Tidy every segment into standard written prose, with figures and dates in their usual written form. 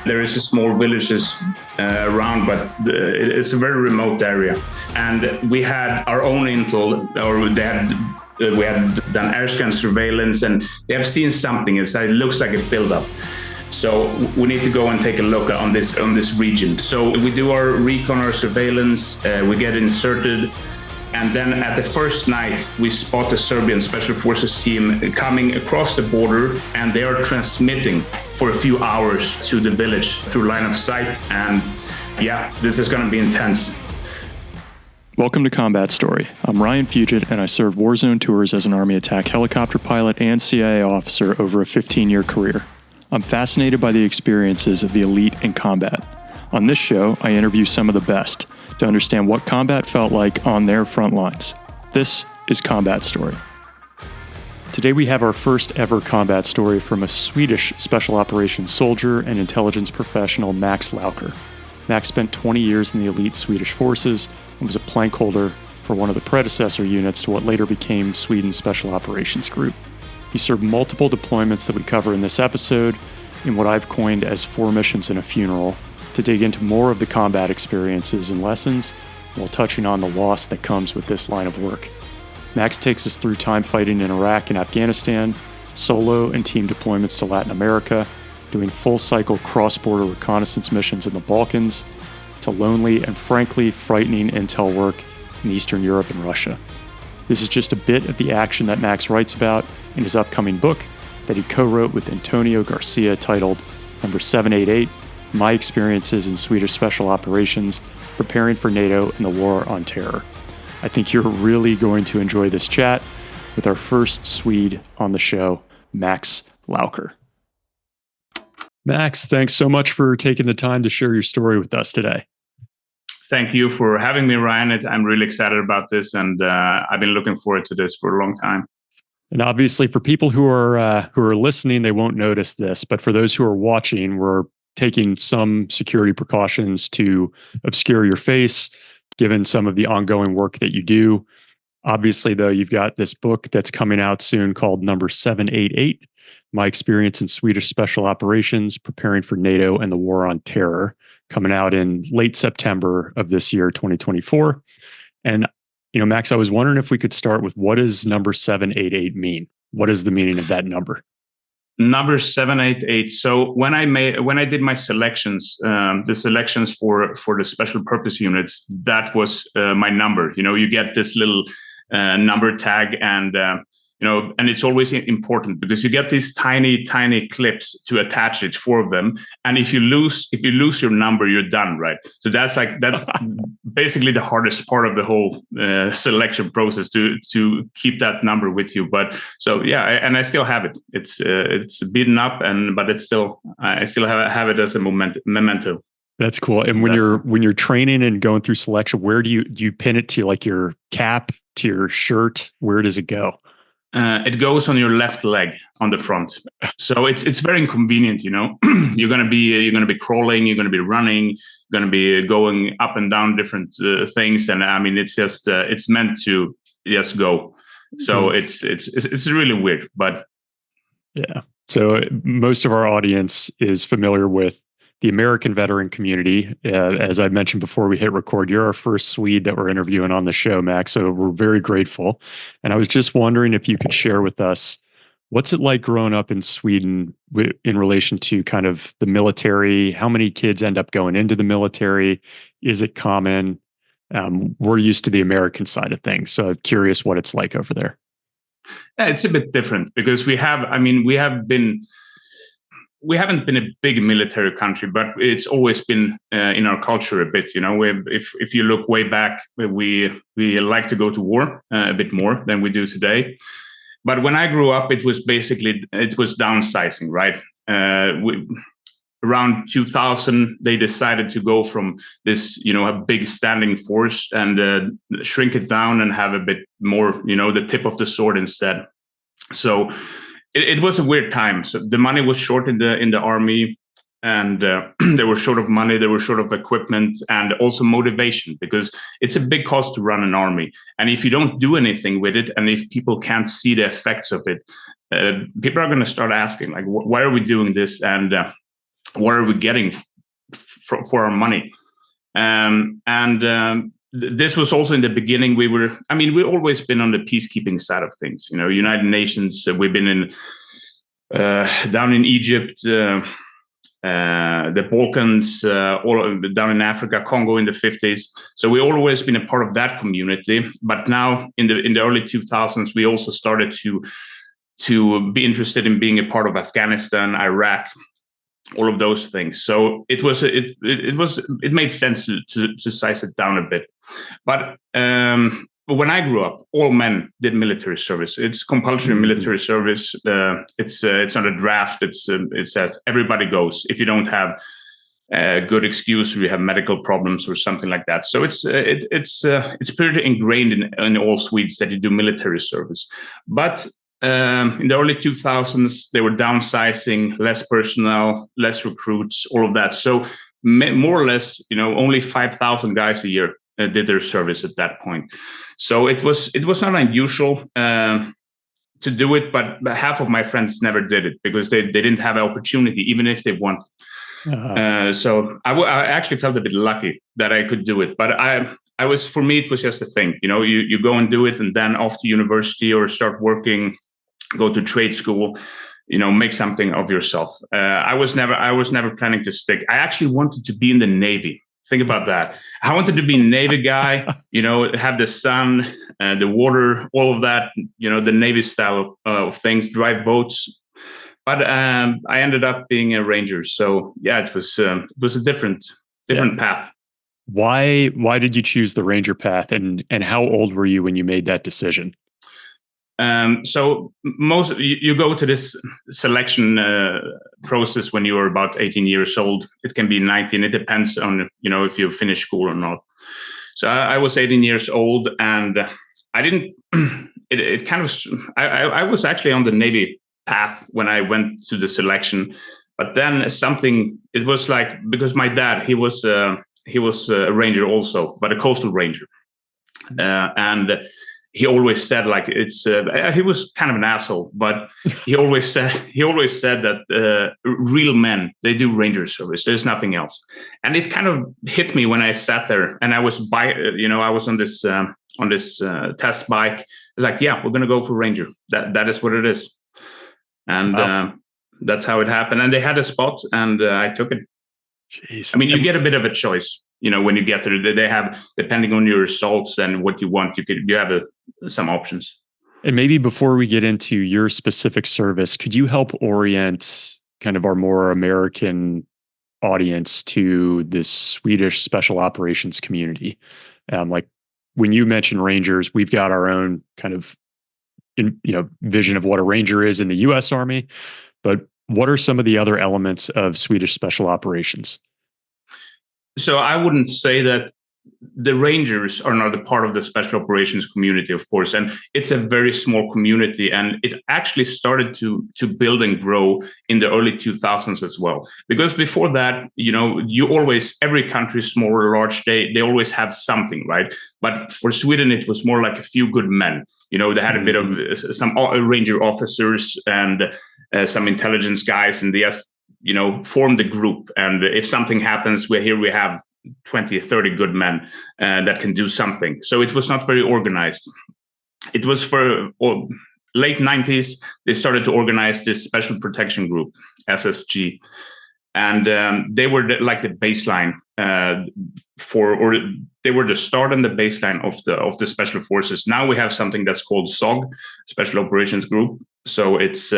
There is a small villages around, but it's a very remote area. And we had our own intel, or we had done air scan surveillance, and they have seen something. It looks like a buildup. So we need to go and take a look on this region. So we do our recon, our surveillance, we get inserted. And then at the first night, we spot the Serbian Special Forces team coming across the border, and they are transmitting for a few hours to the village through line of sight. And yeah, this is going to be intense. Welcome to Combat Story. I'm Ryan Fugit, and I served Warzone tours as an Army attack helicopter pilot and CIA officer over a 15-year career. I'm fascinated by the experiences of the elite in combat. On this show, I interview some of the best to understand what combat felt like on their front lines. This is Combat Story. Today we have our first ever combat story from a Swedish Special Operations soldier and intelligence professional, Max Lauker. Max spent 20 years in the elite Swedish forces and was a plank holder for one of the predecessor units to what later became Sweden's Special Operations Group. He served multiple deployments that we cover in this episode in what I've coined as 4 missions and a funeral, to dig into more of the combat experiences and lessons while touching on the loss that comes with this line of work. Max takes us through time fighting in Iraq and Afghanistan, solo and team deployments to Latin America, doing full-cycle cross-border reconnaissance missions in the Balkans, to lonely and frankly frightening intel work in Eastern Europe and Russia. This is just a bit of the action that Max writes about in his upcoming book that he co-wrote with Antonio Garcia titled Number 788, My Experiences in Swedish Special Operations, Preparing for NATO and the War on Terror. I think you're really going to enjoy this chat with our first Swede on the show, Max Lauker. Max, thanks so much for taking the time to share your story with us today. Thank you for having me, Ryan. I'm really excited about this, and I've been looking forward to this for a long time. And obviously, for people who are listening, they won't notice this, but for those who are watching, we're taking some security precautions to obscure your face, given some of the ongoing work that you do. Obviously, though, you've got this book that's coming out soon called Number 788, My Experience in Swedish Special Operations, Preparing for NATO and the War on Terror, coming out in late September of this year, 2024. And, Max, I was wondering if we could start with, what does number 788 mean? What is the meaning of that number? Number 788. So when I did my selections, the selections for the special purpose units, that was my number. You get this little number tag, and and it's always important because you get these tiny clips to attach it, 4 of them, and if you lose your number, you're done, right? So that's basically the hardest part of the whole selection process, to keep that number with you. But so yeah, and I still have it. It's beaten up, but it's still, I still have it as a memento. That's cool. And when you're training and going through selection, where do you pin it to, like your cap, to your shirt? Where does it go? It goes on your left leg on the front, so it's very inconvenient. You're gonna be crawling, you're gonna be running, you're gonna be going up and down different things, and I mean it's just it's meant to just go. So it's really weird, but yeah. So most of our audience is familiar with the American veteran community. As I mentioned before we hit record, you're our first Swede that we're interviewing on the show, Max. So we're very grateful. And I was just wondering if you could share with us, what's it like growing up in Sweden in relation to kind of the military? How many kids end up going into the military? Is it common? We're used to the American side of things. So I'm curious what it's like over there. Yeah, it's a bit different because we haven't been a big military country, but it's always been in our culture a bit. If you look way back, we like to go to war a bit more than we do today. But when I grew up, it was downsizing, right? Around 2000, they decided to go from this, a big standing force and shrink it down and have a bit more, the tip of the sword instead. So it was a weird time. So the money was short in the army, and they were short of money, they were short of equipment, and also motivation, because it's a big cost to run an army. And if you don't do anything with it, and if people can't see the effects of it, people are going to start asking, like, why are we doing this? And what are we getting for our money? This was also in the beginning. We've always been on the peacekeeping side of things. United Nations. We've been in down in Egypt, the Balkans, all down in Africa, Congo in the 50s. So we've always been a part of that community. But now in the early 2000s, we also started to be interested in being a part of Afghanistan, Iraq, all of those things. So it made sense to size it down a bit. But when I grew up, all men did military service. It's compulsory military service. It's not a draft. It's that everybody goes. If you don't have a good excuse, or you have medical problems or something like that. So it's pretty ingrained in all Swedes that you do military service. But in the early 2000s, they were downsizing, less personnel, less recruits, all of that. So more or less, only 5,000 guys a year did their service at that point. So it was not unusual to do it, but half of my friends never did it because they didn't have an opportunity, even if they wanted. So I actually felt a bit lucky that I could do it. But for me, it was just a thing. You go and do it, and then off to university or start working, go to trade school, make something of yourself. I was never planning to stick. I actually wanted to be in the Navy. Think about that. I wanted to be a Navy guy, have the sun, the water, all of that, the Navy style of things, drive boats. But I ended up being a Ranger. So yeah, it was a different path. Why did you choose the Ranger path, and how old were you when you made that decision? So you go to this selection process when you are about 18 years old. It can be 19. It depends on if you finish school or not. So I was 18 years old, and I didn't. It kind of. I was actually on the Navy path when I went to the selection, but then it was like, because my dad, he was a Ranger also, but a coastal Ranger, and he always said, like, he was kind of an asshole, but he always said that real men, they do Ranger service. There's nothing else. And it kind of hit me when I sat there and I was I was on this test bike. It's like, yeah, we're going to go for Ranger. That is what it is. And wow. That's how it happened. And they had a spot, and I took it. Jeez. I mean, you get a bit of a choice, when you get there. They have, depending on your results and what you want, you have some options. And maybe before we get into your specific service, could you help orient kind of our more American audience to this Swedish Special Operations community? Like when you mention Rangers, we've got our own kind of vision of what a Ranger is in the U.S. Army, but what are some of the other elements of Swedish Special Operations? So I wouldn't say that the Rangers are not a part of the Special Operations community, of course, and it's a very small community, and it actually started to build and grow in the early 2000s as well. Because before that, you always, every country, small or large, they always have something, right? But for Sweden, it was more like a few good men. They had a bit of some Ranger officers and some intelligence guys, and they just, formed the group. And if something happens, we have 20, 30 good men that can do something. So it was not very organized. It was for late 90s, they started to organize this Special Protection Group, SSG. And they were like the baseline they were the start and the baseline of the special forces. Now we have something that's called SOG, Special Operations Group. So it's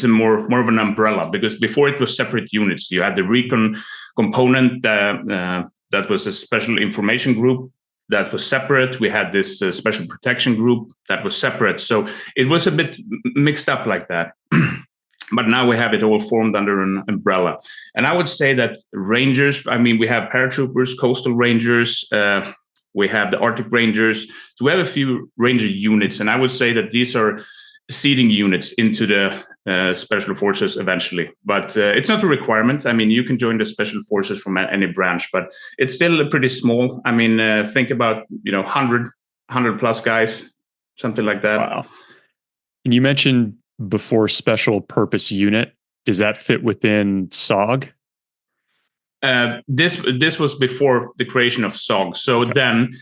more of an umbrella, because before it was separate units. You had the recon component that was a special information group that was separate. We had this special protection group that was separate. So it was a bit mixed up like that. But now we have it all formed under an umbrella. And I would say that Rangers, we have paratroopers, coastal Rangers, we have the Arctic Rangers. So we have a few Ranger units. And I would say that these are seeding units into the Special Forces eventually. But it's not a requirement. You can join the Special Forces from any branch, but it's still pretty small. Think about, 100 plus guys, something like that. Wow. And you mentioned before special purpose unit. does that fit within SOG? This was before the creation of SOG. So then,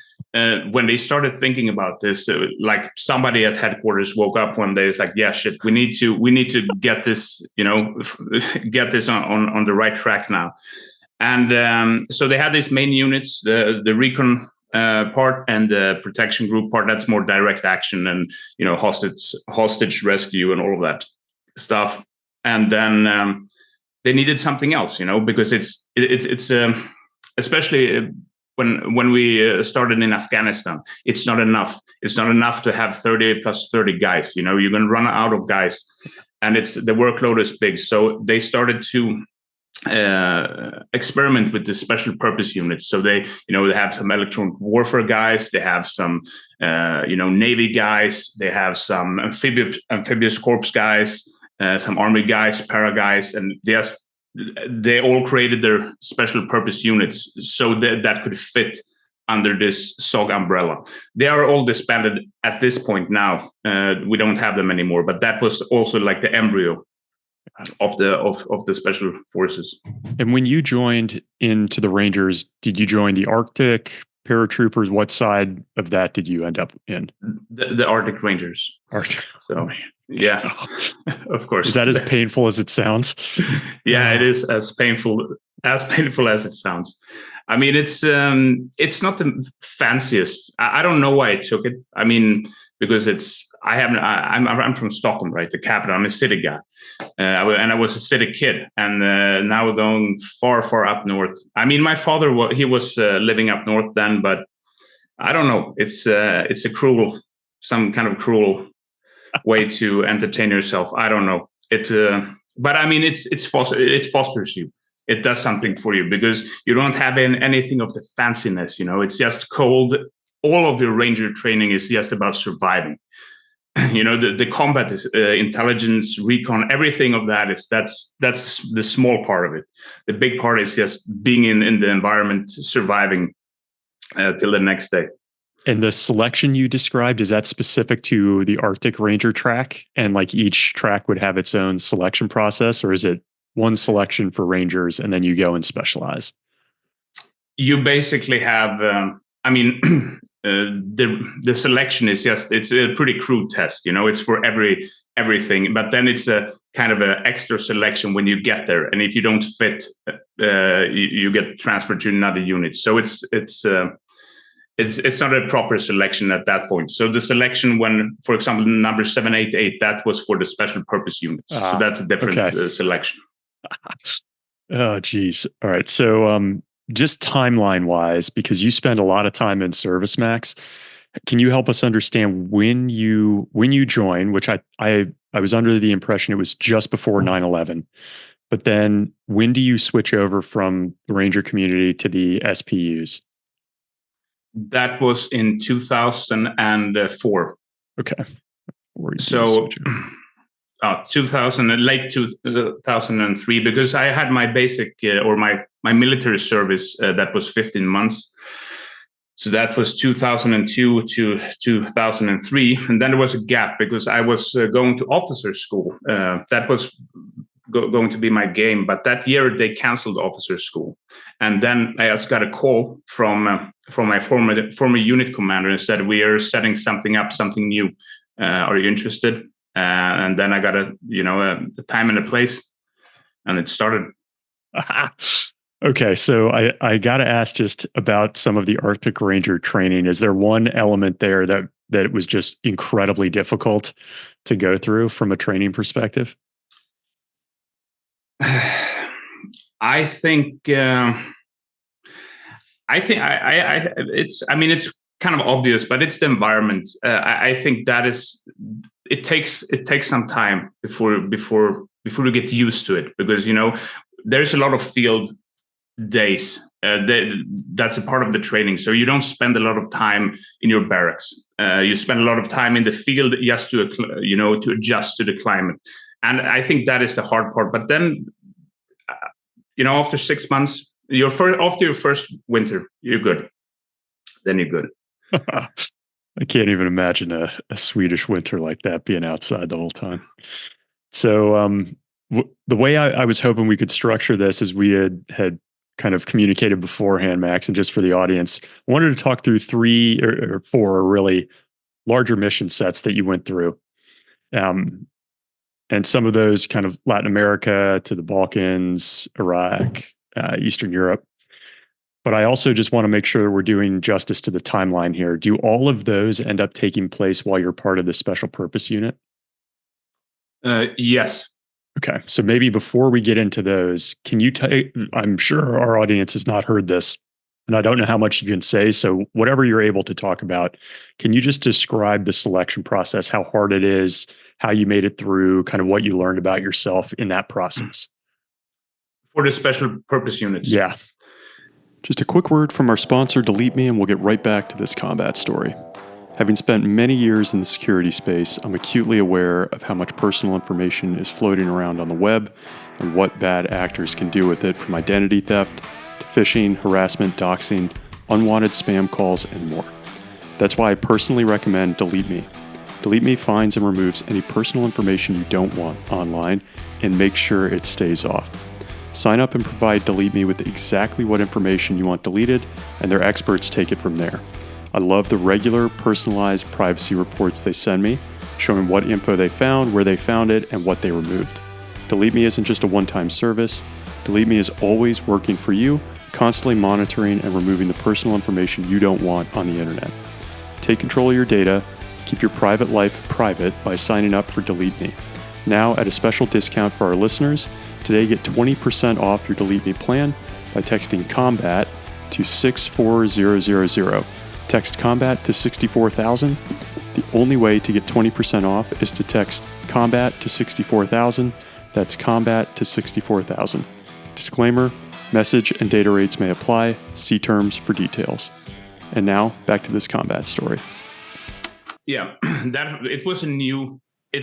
when they started thinking about this, like somebody at headquarters woke up one day. It's like, yeah, shit, we need to get this, get this on the right track now. And so they had these main units, the recon part and the protection group part. That's more direct action and hostage rescue and all of that stuff. And then they needed something else, because it's especially when we started in Afghanistan, it's not enough. It's not enough to have 30 plus 30 guys. You're going to run out of guys, and the workload is big. So they started to experiment with the special purpose units. So they have some electronic warfare guys, they have some Navy guys, they have some amphibious corps guys, some army guys, para guys, and they all created their special purpose units so that could fit under this SOG umbrella. They are all disbanded at this point now. We don't have them anymore, but that was also like the embryo of the special forces. And when you joined into the Rangers, did you join the Arctic paratroopers? What side of that did you end up in? The Arctic Rangers. Arctic. So yeah, of course. Is that as painful as it sounds? Yeah, it is as painful as it sounds. I mean, it's not the fanciest. I don't know why I took it. I mean, because I'm from Stockholm, right? The capital. I'm a city guy, and I was a city kid. And now we're going far, far up north. I mean, my father was living up north then, but I don't know. It's some kind of cruel way to entertain yourself. I don't know it, but I mean, it fosters you. It does something for you because you don't have anything of the fanciness. It's just cold. All of your ranger training is just about surviving. The combat is intelligence, recon, everything of that's the small part of it. The big part is just being in the environment, surviving till the next day. And the selection you described, is that specific to the Arctic Ranger track? And like each track would have its own selection process, or is it one selection for Rangers and then you go and specialize? You basically have, the selection is it's a pretty crude test. It's for everything, but then it's a kind of an extra selection when you get there. And if you don't fit, you get transferred to another unit. So it's not a proper selection at that point. So the selection when, for example, number 788, that was for the special purpose units. So that's a different selection. Oh, geez. All right. So just timeline wise, because you spend a lot of time in service, Max, can you help us understand when you join, which I was under the impression it was just before 9/11, but then when do you switch over from the Ranger community to the SPUs? That was in 2004. Okay. So late 2003, because I had my basic or my military service that was 15 months. So that was 2002 to 2003. And then there was a gap because I was going to officer school. That was going to be my game. But that year they canceled officer school. And then I just got a call from my former unit commander and said, we are setting something up, something new. Are you interested? And then I got a time and a place, and it started. Okay, so I got to ask just about some of the Arctic Ranger training. Is there one element there that was just incredibly difficult to go through from a training perspective? I think it's kind of obvious, but it's the environment. I think that is. It takes some time before we get used to it, because there's a lot of field days. That's a part of the training. So you don't spend a lot of time in your barracks. You spend a lot of time in the field just to adjust to the climate. And I think that is the hard part. But then, after 6 months, after your first winter, you're good. Then you're good. I can't even imagine a Swedish winter like that, being outside the whole time. So The way I was hoping we could structure this is we had kind of communicated beforehand, Max, and just for the audience, I wanted to talk through three or four really larger mission sets that you went through. And some of those kind of Latin America to the Balkans, Iraq, Eastern Europe. But I also just want to make sure we're doing justice to the timeline here. Do all of those end up taking place while you're part of the special purpose unit? Yes. Okay. So maybe before we get into those, can you I'm sure our audience has not heard this, and I don't know how much you can say. So whatever you're able to talk about, can you just describe the selection process, how hard it is, how you made it through, kind of what you learned about yourself in that process? For the special purpose units. Yeah. Just a quick word from our sponsor, Delete Me, and we'll get right back to this combat story. Having spent many years in the security space, I'm acutely aware of how much personal information is floating around on the web and what bad actors can do with it, from identity theft to phishing, harassment, doxing, unwanted spam calls, and more. That's why I personally recommend Delete Me. Delete Me finds and removes any personal information you don't want online and makes sure it stays off. Sign up and provide Delete Me with exactly what information you want deleted, and their experts take it from there. I love the regular, personalized privacy reports they send me, showing what info they found, where they found it, and what they removed. Delete Me isn't just a one-time service. Delete Me is always working for you, constantly monitoring and removing the personal information you don't want on the internet. Take control of your data, keep your private life private by signing up for Delete Me. Now, at a special discount for our listeners, today get 20% off your Delete Me plan by texting COMBAT to 64000. Text COMBAT to 64,000. The only way to get 20% off is to text COMBAT to 64,000. That's COMBAT to 64,000. Disclaimer, message and data rates may apply. See terms for details. And now, back to this combat story. Yeah, it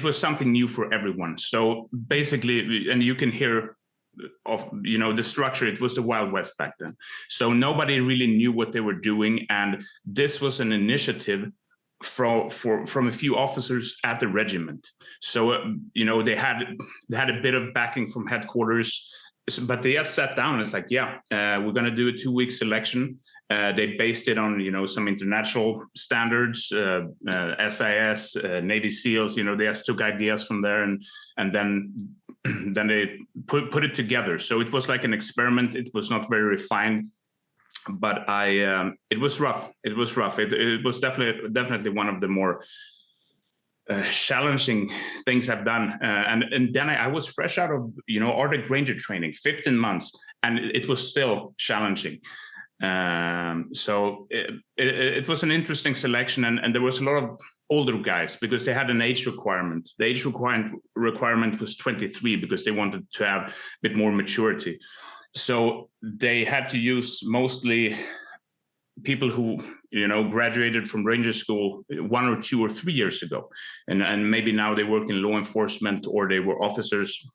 was something new for everyone. So basically, and you can hear of the structure, it was the Wild West back then. So nobody really knew what they were doing, and this was an initiative from a few officers at the regiment. So they had a bit of backing from headquarters, but they just sat down and it's like, we're going to do a 2-week selection. They based it on some international standards, SIS, Navy SEALs. They just took ideas from there and then they put it together. So it was like an experiment. It was not very refined, but it was rough. It was rough. It was definitely one of the more challenging things I've done. And then I was fresh out of Arctic Ranger training, 15 months, and it was still challenging. So it was an interesting selection, and there was a lot of older guys because they had an age requirement. The age requirement was 23 because they wanted to have a bit more maturity. So they had to use mostly people who graduated from Ranger School 1 or 2 or 3 years ago, and maybe now they work in law enforcement or they were officers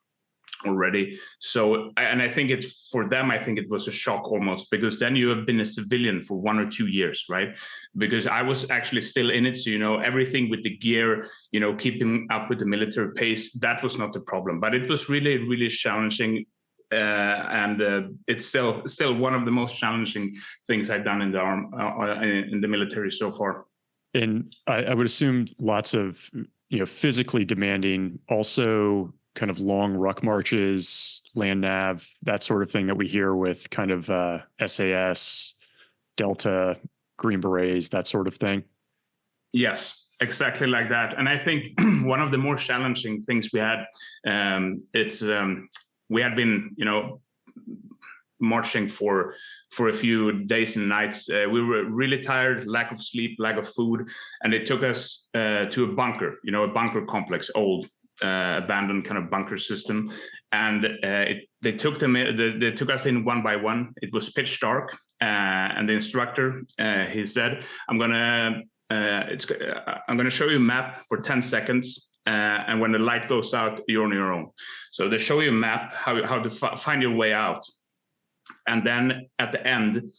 already. So, and I think for them, I think it was a shock almost, because then you have been a civilian for 1 or 2 years, right? Because I was actually still in it. So, everything with the gear, keeping up with the military pace, that was not the problem, but it was really, really challenging. And it's still one of the most challenging things I've done in the military so far. And I would assume lots of, physically demanding, also kind of long ruck marches, land nav, that sort of thing that we hear with kind of SAS, Delta, Green Berets, that sort of thing. Yes, exactly like that. And I think one of the more challenging things we had, we had been, marching for a few days and nights. We were really tired, lack of sleep, lack of food, and they took us to a bunker, a bunker complex, old, abandoned kind of bunker system, and they took us in one by one. It was pitch dark, and the instructor he said, I'm gonna show you a map for 10 seconds, and when the light goes out, you're on your own. So they show you a map how to find your way out, and then at the end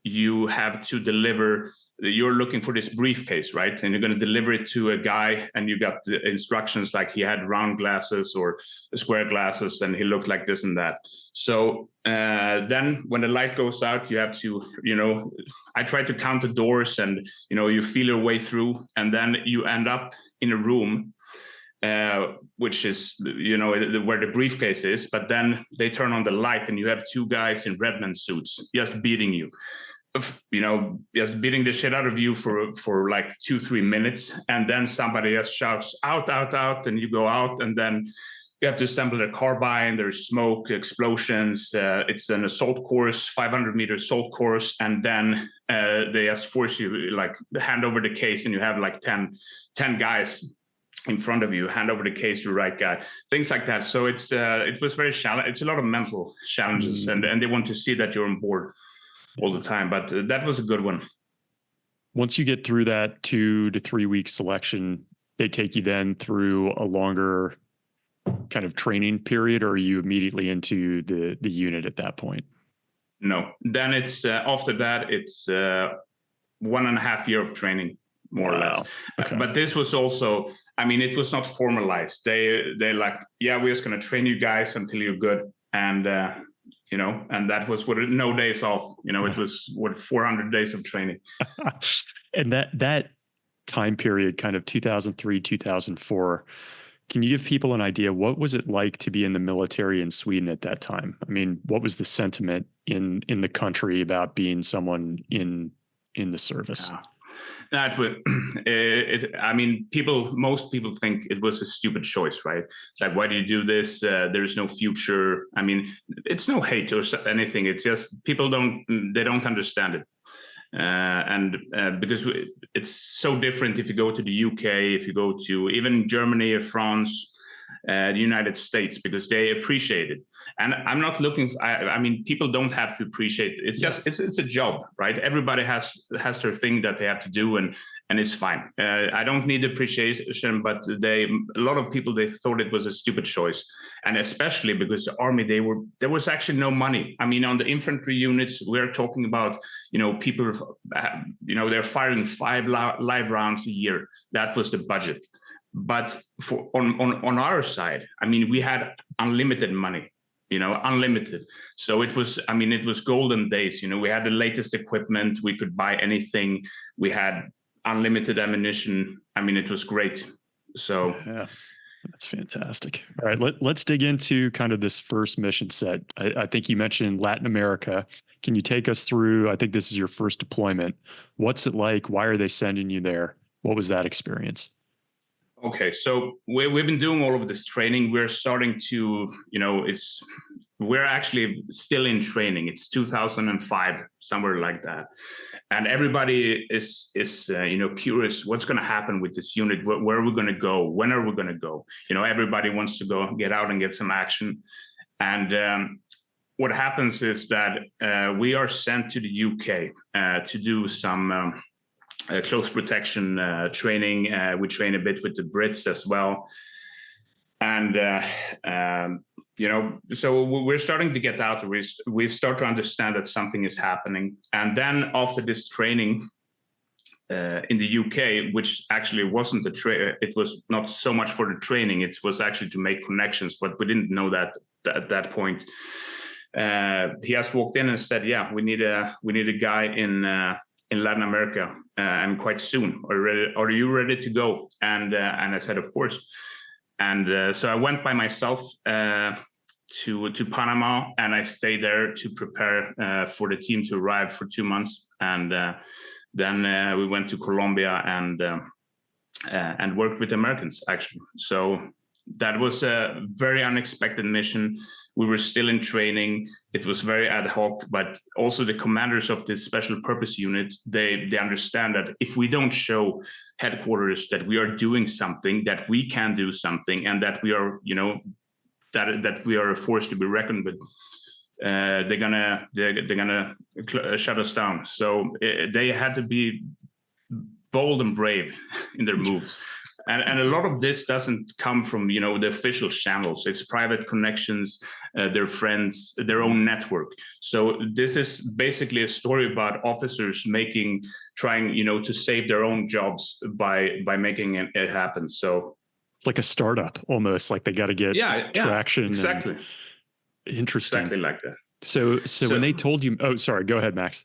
you have to deliver you're looking for this briefcase, right? And you're going to deliver it to a guy, and you got the instructions like he had round glasses or square glasses, and he looked like this and that. So then when the light goes out, you have to, I try to count the doors, and, you feel your way through, and then you end up in a room, which is, where the briefcase is, but then they turn on the light and you have two guys in Redman suits just beating you. Just beating the shit out of you for like 2-3 minutes, and then somebody just shouts out, out, out, and you go out, and then you have to assemble a carbine. There's smoke, explosions. It's an assault course, 500-meter assault course, and then they just force you, like, hand over the case, and you have like 10 guys in front of you. Hand over the case to the right guy. Things like that. So it was very challenging. It's a lot of mental challenges, and they want to see that you're on board all the time, but that was a good one. Once you get through that 2 to 3 week selection, they take you then through a longer kind of training period, or are you immediately into the unit at that point? No, then it's after that it's 1.5 years of training, more or less. Okay. But this was also, it was not formalized. They're like, yeah, we're just going to train you guys until you're good, and and that was no days off. It was 400 days of training. And that time period, kind of 2003, 2004, can you give people an idea? What was it like to be in the military in Sweden at that time? What was the sentiment in the country about being someone in the service? Most people think it was a stupid choice, right? It's like, why do you do this? There's no future. It's no hate or anything. It's just people don't understand it. Because it's so different if you go to the UK, if you go to even Germany or France, the United States, because they appreciate it. And I'm not looking people don't have to appreciate it. It's just it's a job, right? Everybody has their thing that they have to do, and it's fine. I don't need appreciation, but a lot of people, they thought it was a stupid choice, and especially because the army, there was actually no money. On the infantry units, we're talking about people, they're firing 5 live rounds a year. That was the budget. But on our side, we had unlimited money, unlimited. So it was golden days. We had the latest equipment. We could buy anything. We had unlimited ammunition. It was great. So yeah, that's fantastic. All right, let's dig into kind of this first mission set. I think you mentioned Latin America. Can you take us through? I think this is your first deployment. What's it like? Why are they sending you there? What was that experience? Okay, so we've been doing all of this training. We're starting to, we're actually still in training. It's 2005, somewhere like that. And everybody is curious, what's going to happen with this unit? Where are we going to go? When are we going to go? Everybody wants to go get out and get some action. And what happens is that we are sent to the UK to do some close protection training. We train a bit with the Brits as well. And, so we're starting to get out. We start to understand that something is happening. And then after this training in the UK, which actually wasn't it was not so much for the training, it was actually to make connections, but we didn't know that at that point. He just walked in and said, yeah, we need a guy in Latin America, and quite soon. Are you ready to go? And I said, of course. And so I went by myself to Panama, and I stayed there to prepare for the team to arrive for 2 months. And then we went to Colombia and worked with Americans, actually. So that was a very unexpected mission. We were still in training. It was very ad hoc, but also the commanders of this special purpose unit, they understand that if we don't show headquarters that we are doing something, that we can do something, and that we are, that we are a force to be reckoned with, they're gonna shut us down. So they had to be bold and brave in their moves. And a lot of this doesn't come from, you know, the official channels. It's private connections, their friends, their own network. So this is basically a story about officers trying, you know, to save their own jobs by making it happen. So it's like a startup almost, like they got to get traction. Exactly. Interesting. Exactly like that. So when they told you, oh, sorry, go ahead, Max.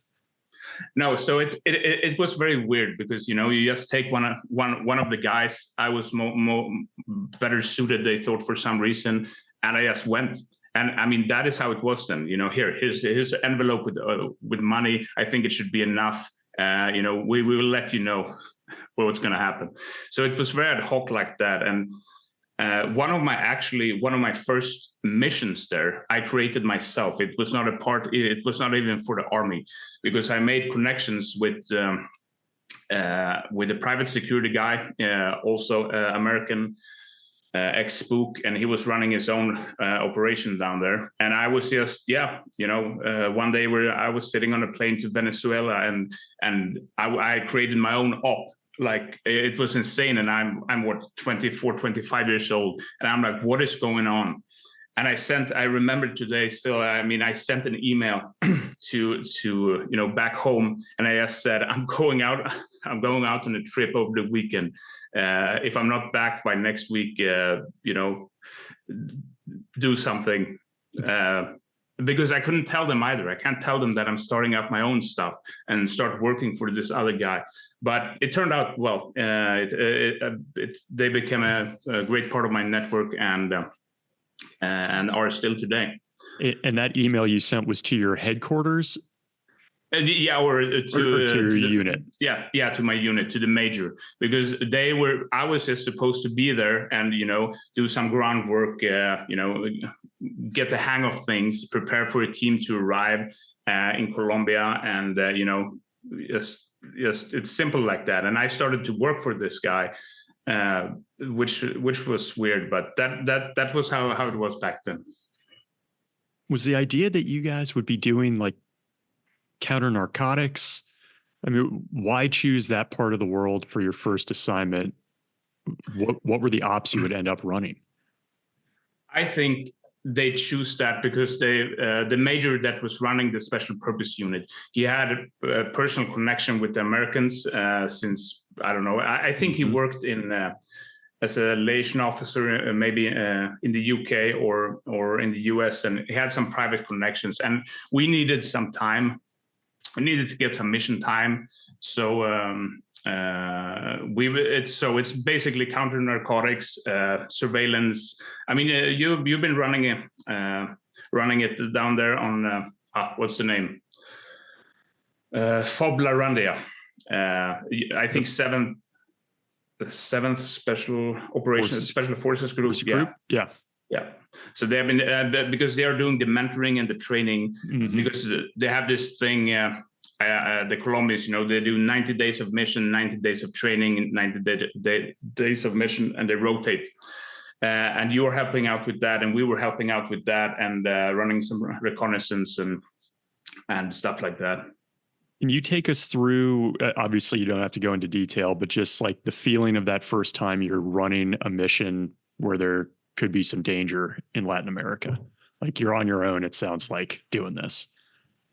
No, so it was very weird because, you know, you just take one of the guys. I was better suited, they thought, for some reason, and I just went. And I mean, that is how it was then. You know, here's an envelope with money. I think it should be enough. You know, we will let you know what's going to happen. So it was very ad hoc like that. And one of my first missions there, I created myself. It was not not even for the army, because I made connections with a private security guy, also American, ex-spook, and he was running his own operation down there. And I was just, one day where I was sitting on a plane to Venezuela, and I created my own op. Like, it was insane. And I'm what, 24, 25 years old. And I'm like, what is going on? And I remember today still, I mean, I sent an email to back home. And I just said, I'm going out on a trip over the weekend. If I'm not back by next week, do something. Because I couldn't tell them either. I can't tell them that I'm starting up my own stuff and start working for this other guy. But it turned out well. They became a great part of my network and are still today. And that email you sent was to your headquarters? Or to your unit. Yeah, to my unit, to the major, because I was just supposed to be there and, do some groundwork, get the hang of things, prepare for a team to arrive in Colombia. And, yes, it's simple like that. And I started to work for this guy, which was weird, but that was how it was back then. Was the idea that you guys would be doing like counter narcotics? I mean, why choose that part of the world for your first assignment? What were the ops you would end up running? I think they choose that because the major that was running the special purpose unit, he had a personal connection with the Americans since, I don't know, I think he worked in as a liaison officer, maybe in the UK or in the US, and he had some private connections. And we needed some time. We needed to get some mission time. So it's basically counter narcotics, surveillance. I mean, you've been running it down there on what's the name? FOB La Randia. I think seventh Special Operations, Special Forces Group. Yeah. So they have been because they are doing the mentoring and the training, because they have this thing. The Colombians, they do 90 days of mission, 90 days of training, 90 days of mission, and they rotate. And you were helping out with that, and we were helping out with that, and running some reconnaissance and stuff like that. Can you take us through, obviously you don't have to go into detail, but just like the feeling of that first time you're running a mission where there could be some danger in Latin America? Like, you're on your own, it sounds like, doing this.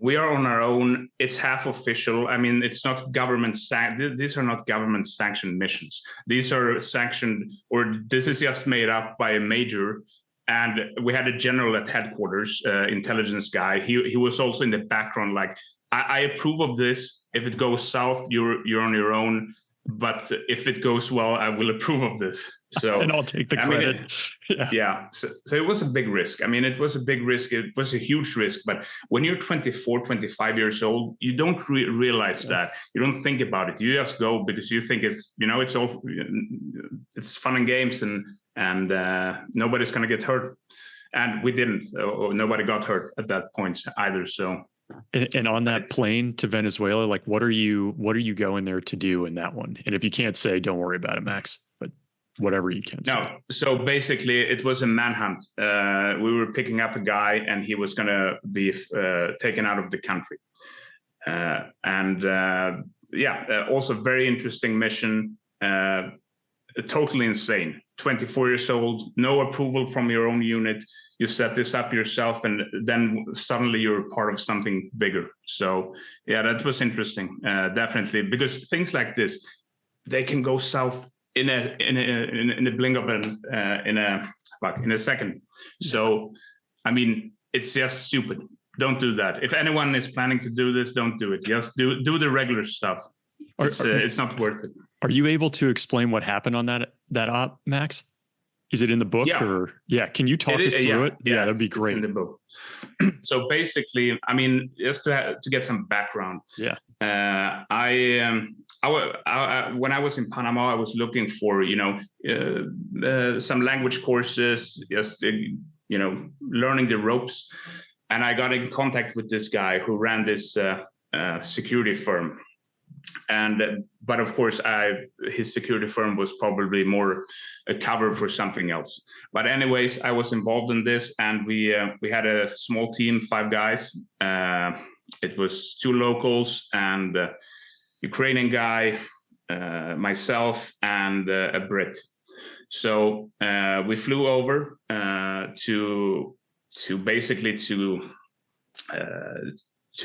We are on our own. It's half official. I mean, it's not government these are not government sanctioned missions. These are sanctioned, or this is just made up by a major. And we had a general at headquarters, intelligence guy. He was also in the background, like, I approve of this. If it goes south, you're on your own. But if it goes well, I will approve of this. So, and I'll take the credit. So it was a big risk. I mean, it was a big risk. It was a huge risk. But when you're 24, 25 years old, you don't realize that. You don't think about it. You just go because you think it's all, it's fun and games, and nobody's going to get hurt. And we didn't. Or nobody got hurt at that point either. So. And on that plane to Venezuela, like, what are you going there to do in that one? And if you can't say, don't worry about it, Max, but whatever you can say. No, so basically it was a manhunt. We were picking up a guy and he was going to be taken out of the country. Also very interesting mission. totally insane. 24 years old, no approval from your own unit. You set this up yourself, and then suddenly you're part of something bigger. So yeah, that was interesting, definitely, because things like this, they can go south in a blink of in a second. So I mean, it's just stupid. Don't do that. If anyone is planning to do this, don't do it. Just do the regular stuff. It's not worth it. Are you able to explain what happened on that op, Max? Is it in the book? Can you talk us through it? Yeah, that'd be great. It's in the book. So basically, I mean, just to get some background. Yeah. When I was in Panama, I was looking for some language courses, just learning the ropes, and I got in contact with this guy who ran this security firm. But of course, his security firm was probably more a cover for something else. But anyways, I was involved in this, and we had a small team, 5 guys. It was 2 locals and a Ukrainian guy, myself, and a Brit. So we flew over to basically to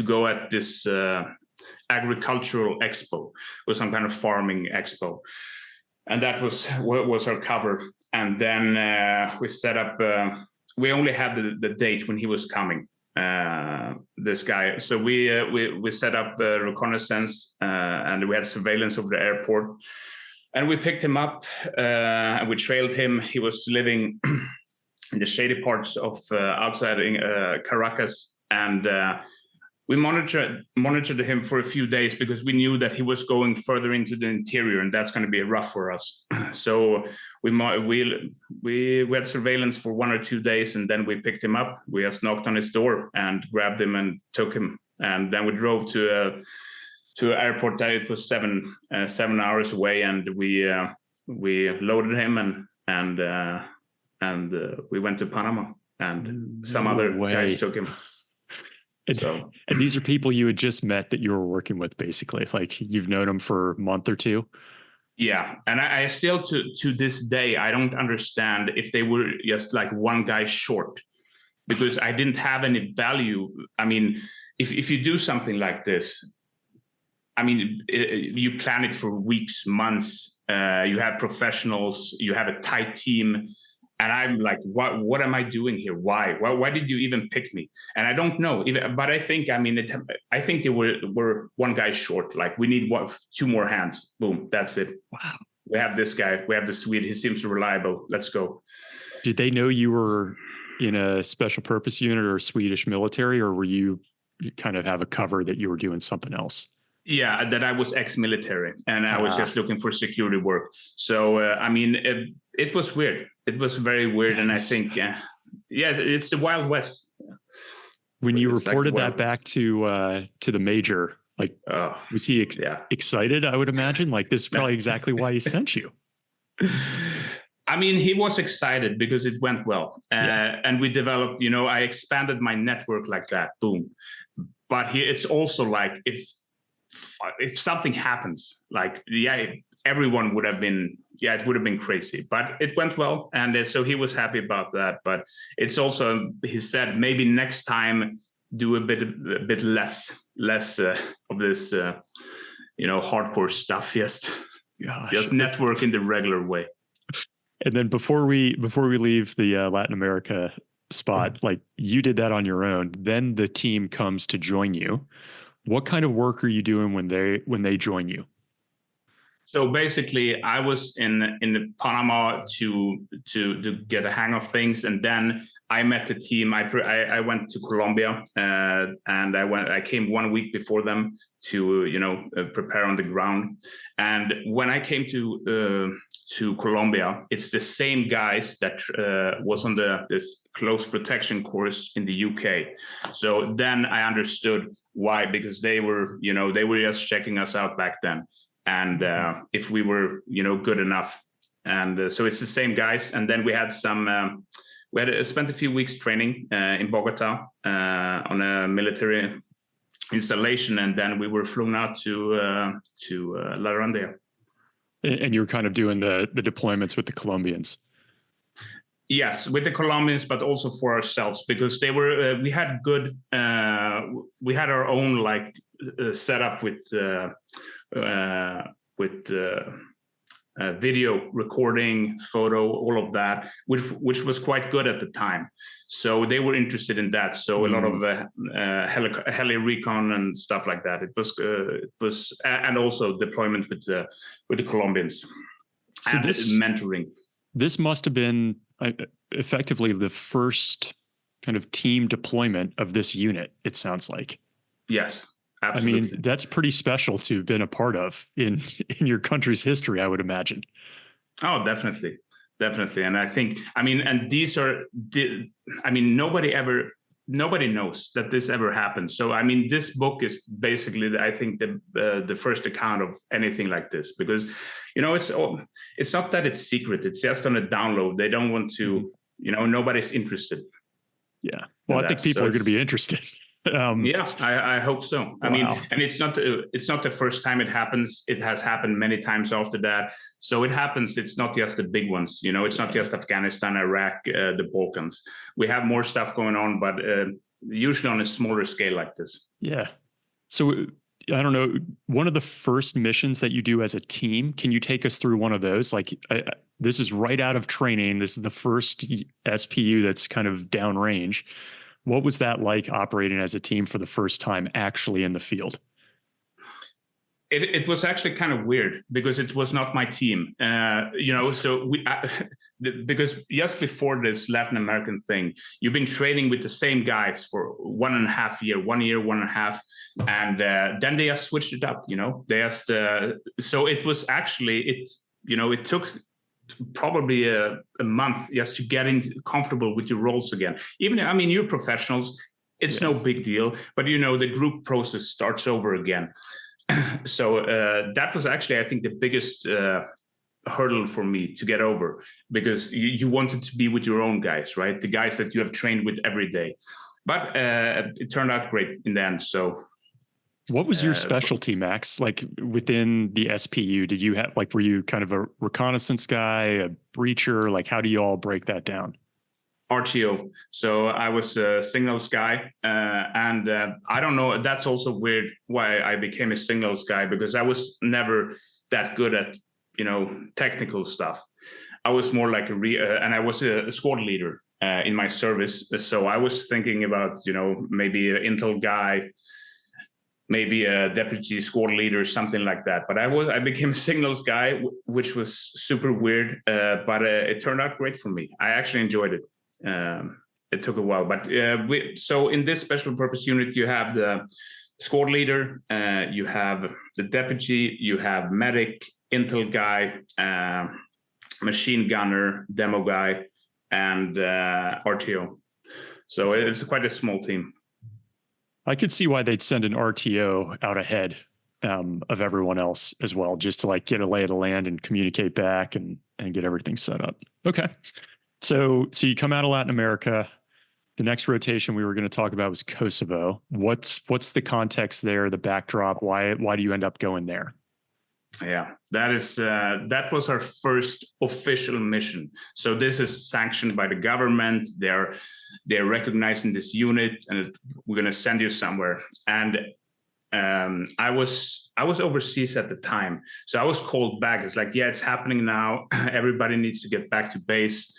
go at this agricultural expo, or some kind of farming expo, and that was our cover. And then we set up. We only had the date when he was coming. This guy. So we set up Reconnaissance, and we had surveillance over the airport, and we picked him up and we trailed him. He was living in the shady parts of outside Caracas, and we monitored him for a few days because we knew that he was going further into the interior, and that's going to be rough for us. So we had surveillance for 1 or 2 days, and then we picked him up. We just knocked on his door and grabbed him and took him, and then we drove to an airport that it was 7 hours away, and we loaded him and we went to Panama, and some other guys took him. And these are people you had just met that you were working with, basically. Like, you've known them for a month or 2. Yeah, and I still to this day I don't understand if they were just like one guy short, because I didn't have any value. I mean, if you do something like this, I mean, you plan it for weeks, months. You have professionals, you have a tight team. And I'm like, what am I doing here? Why did you even pick me? And I don't know, but I think, I think they were one guy short. Like, we need 2 more hands. Boom, that's it. Wow. We have this guy. We have the Swede. He seems reliable. Let's go. Did they know you were in a special purpose unit or Swedish military, or were you kind of have a cover that you were doing something else? Yeah, that I was ex-military, and I was just looking for security work. So, it was weird. It was very weird. And I think, it's the Wild West. When you reported that back to the major, like, was he excited? I would imagine, like, this is probably exactly why he sent you. I mean, he was excited because it went well. And we developed, I expanded my network like that. Boom. But it's also like, if something happens, like, everyone would have been, it would have been crazy, but it went well. And so he was happy about that. But it's also, he said, maybe next time do a bit less of this, hardcore stuff. Just network in the regular way. And then before we leave the Latin America spot, like, you did that on your own, then the team comes to join you. What kind of work are you doing when they join you? So basically, I was in Panama to get a hang of things, and then I met the team. I went to Colombia, and I came 1 week before them to prepare on the ground. And when I came to Colombia, it's the same guys that was on this close protection course in the UK. So then I understood why, because they were just checking us out back then. And if we were, good enough. And so it's the same guys. And then we had spent a few weeks training in Bogota on a military installation. And then we were flown out to La Randea. And you're kind of doing the deployments with the Colombians. Yes, with the Colombians, but also for ourselves, because they were we had good we had our own like setup with video recording, photo, all of that, which was quite good at the time. So they were interested in that. So a lot of heli recon and stuff like that. It was and also deployment with the Colombians. So and mentoring. This must have been effectively the first kind of team deployment of this unit, it sounds like. Yes, absolutely. I mean, that's pretty special to have been a part of in your country's history, I would imagine. Oh, definitely. Definitely. And I think, I mean, and these are, I mean, nobody knows that this ever happened. So, I mean, this book is basically, I think, the first account of anything like this, because, you know, it's not that it's secret. It's just on a download. They don't want to, you know, nobody's interested. Yeah. Well, I think people are going to be interested. Yeah, I hope so. I mean, and it's not the first time it happens. It has happened many times after that. So it happens. It's not just the big ones. You know, it's not just Afghanistan, Iraq, the Balkans. We have more stuff going on, but usually on a smaller scale like this. Yeah. So I don't know. One of the first missions that you do as a team, can you take us through one of those? Like, this is right out of training. This is the first SPU that's kind of downrange. What was that like operating as a team for the first time actually in the field? It was actually kind of weird because it was not my team, you know. So because just before this Latin American thing, you've been training with the same guys for 1.5 years, 1 year, 1.5, and then they just switched it up. You know, they just so it was actually you know, it took probably a month just to get comfortable with your roles again. Even, I mean, you're professionals, it's no big deal, but you know, the group process starts over again. So that was actually, I think, the biggest hurdle for me to get over, because you wanted to be with your own guys, right? The guys that you have trained with every day. But it turned out great in the end. So what was your specialty, Max? Like within the SPU, did you have, like, were you kind of a reconnaissance guy, a breacher? Like, how do you all break that down? RTO. So I was a signals guy, and I don't know. That's also weird why I became a signals guy, because I was never that good at, you know, technical stuff. I was more like and I was a squad leader in my service. So I was thinking about, you know, maybe an intel guy, maybe a deputy squad leader, something like that. But I became a signals guy, which was super weird, but it turned out great for me. I actually enjoyed it. It took a while, but so in this special purpose unit, you have the squad leader, you have the deputy, you have medic, intel guy, machine gunner, demo guy, and RTO. So it's quite a small team. I could see why they'd send an RTO out ahead of everyone else as well, just to like get a lay of the land and communicate back and get everything set up. Okay. So you come out of Latin America. The next rotation we were going to talk about was Kosovo. What's the context there, the backdrop? Why do you end up going there? Yeah, that was our first official mission. So this is sanctioned by the government. They're recognizing this unit, and we're going to send you somewhere. And I was overseas at the time, so I was called back. It's like, yeah, it's happening now. Everybody needs to get back to base.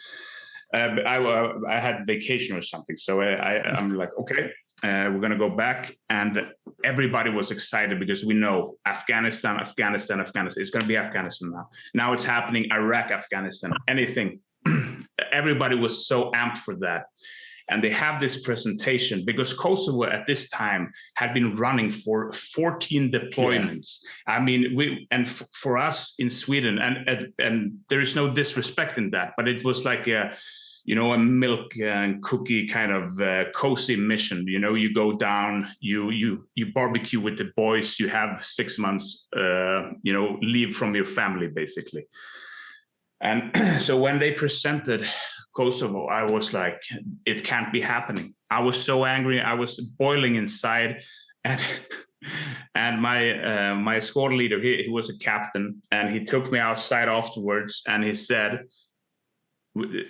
I had vacation or something, so I'm like, okay, we're gonna go back, and everybody was excited because we know Afghanistan. It's gonna be Afghanistan now. Now it's happening. Iraq, Afghanistan, anything. Everybody was so amped for that. And they have this presentation because Kosovo at this time had been running for 14 deployments. Yeah. I mean, for us in Sweden, and there is no disrespect in that, but it was like a milk and cookie kind of cozy mission. You know, you go down, you barbecue with the boys, you have 6 months, leave from your family basically. And so when they presented Kosovo, I was like, it can't be happening. I was so angry. I was boiling inside. And And my squad leader, he was a captain, and he took me outside afterwards, and he said,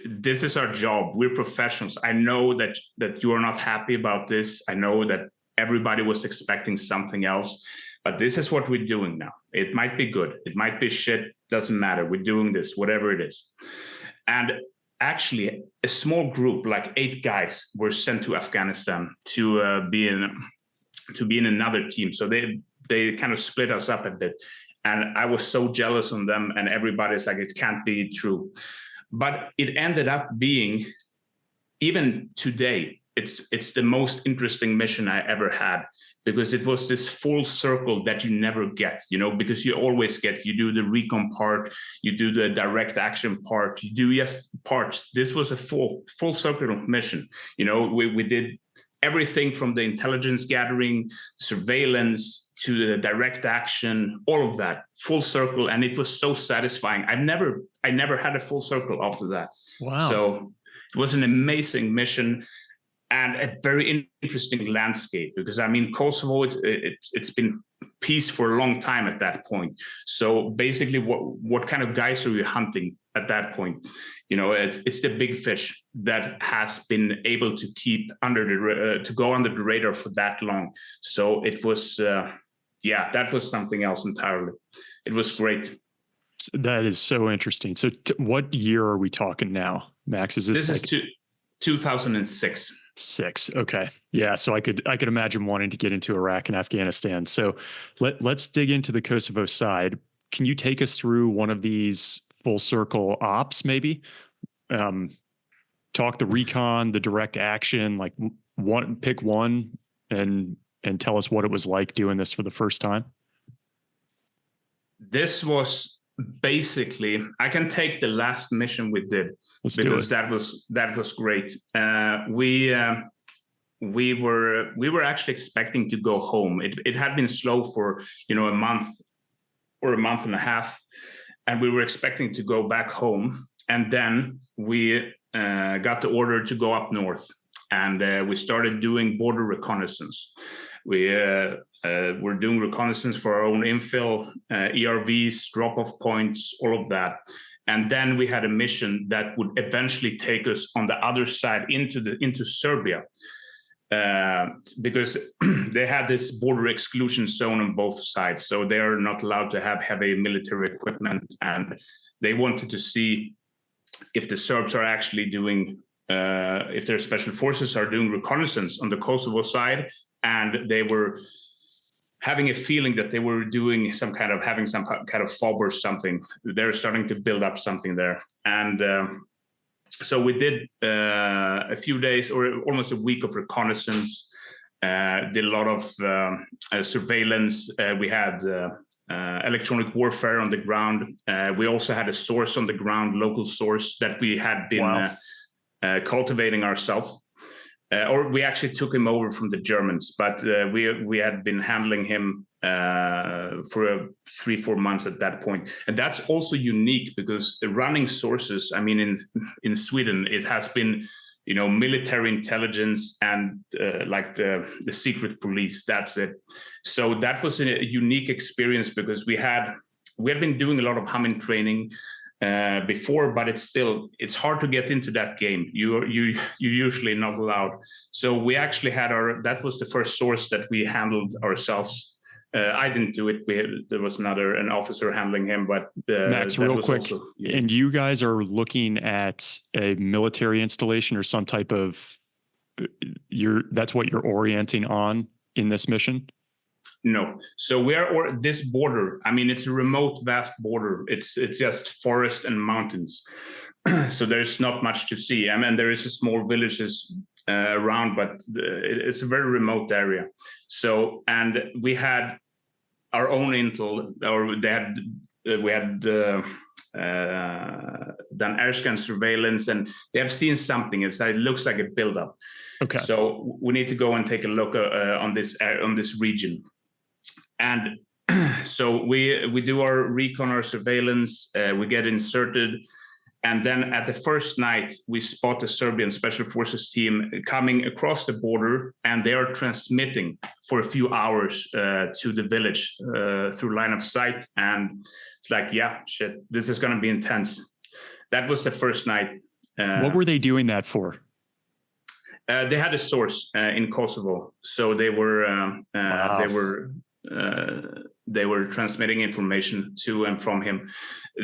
"This is our job. We're professionals. I know that you are not happy about this. I know that everybody was expecting something else, but this is what we're doing now. It might be good. It might be shit. Doesn't matter. We're doing this, whatever it is." And actually, a small group, like 8 guys, were sent to Afghanistan to be in another team. So they kind of split us up a bit. And I was so jealous on them, and everybody's like, it can't be true. But it ended up being, even today, it's the most interesting mission I ever had, because it was this full circle that you never get, because you always you do the recon part, you do the direct action part, you do parts. This was a full circle mission. We did everything from the intelligence gathering, surveillance, to the direct action, all of that, full circle. And it was so satisfying. I never had a full circle after that. Wow. So it was an amazing mission and a very interesting landscape, because Kosovo, it's been peace for a long time at that point. So basically what kind of guys are you hunting at that point? It's the big fish that has been able to keep to go under the radar for that long. So it was, that was something else entirely. It was great. That is so interesting. So what year are we talking now, Max? Is this is 2006. 6. Okay. Yeah. So I could imagine wanting to get into Iraq and Afghanistan. So let's dig into the Kosovo side. Can you take us through one of these full circle ops, maybe? Talk the recon, the direct action, like pick one and tell us what it was like doing this for the first time. This was basically, I can take the last mission we did, because that was great. We were actually expecting to go home. It had been slow for a month or a month and a half, and we were expecting to go back home. And then we got the order to go up north, and we started doing border reconnaissance. We were doing reconnaissance for our own infill, ERVs, drop-off points, all of that. And then we had a mission that would eventually take us on the other side into Serbia, because they had this border exclusion zone on both sides. So they are not allowed to have heavy military equipment. And they wanted to see if the Serbs are actually doing, if their special forces are doing reconnaissance on the Kosovo side. And they were having a feeling that they were doing some kind of fob or something. They're starting to build up something there. And so we did a few days or almost a week of reconnaissance, did a lot of surveillance. We had electronic warfare on the ground. We also had a source on the ground, local source that we had been cultivating ourselves. Or we actually took him over from the Germans, but we had been handling him for 3-4 months at that point. And that's also unique, because the running sources, in Sweden, it has been, military intelligence and like the secret police, that's it. So that was a unique experience, because we had been doing a lot of humming training before, but it's hard to get into that game. You're usually not allowed. So we actually had that was the first source that we handled ourselves. I didn't do it. There was an officer handling him, but Max, real quick. Also, and you guys are looking at a military installation or some type of, that's what you're orienting on in this mission? No. So this border, it's a remote, vast border. It's just forest and mountains. So there's not much to see. There is a small villages around, but it's a very remote area. So, and we had our own intel, or we had done airscan surveillance, and they have seen something. It looks like a buildup. Okay. So we need to go and take a look on this region. And so we do our recon, our surveillance, we get inserted, And then at the first night, we spot the Serbian Special Forces team coming across the border, and they are transmitting for a few hours to the village through line of sight. And it's like, yeah, shit, this is going to be intense. That was the first night. What were they doing that for? They had a source in Kosovo, so they were they were transmitting information to and from him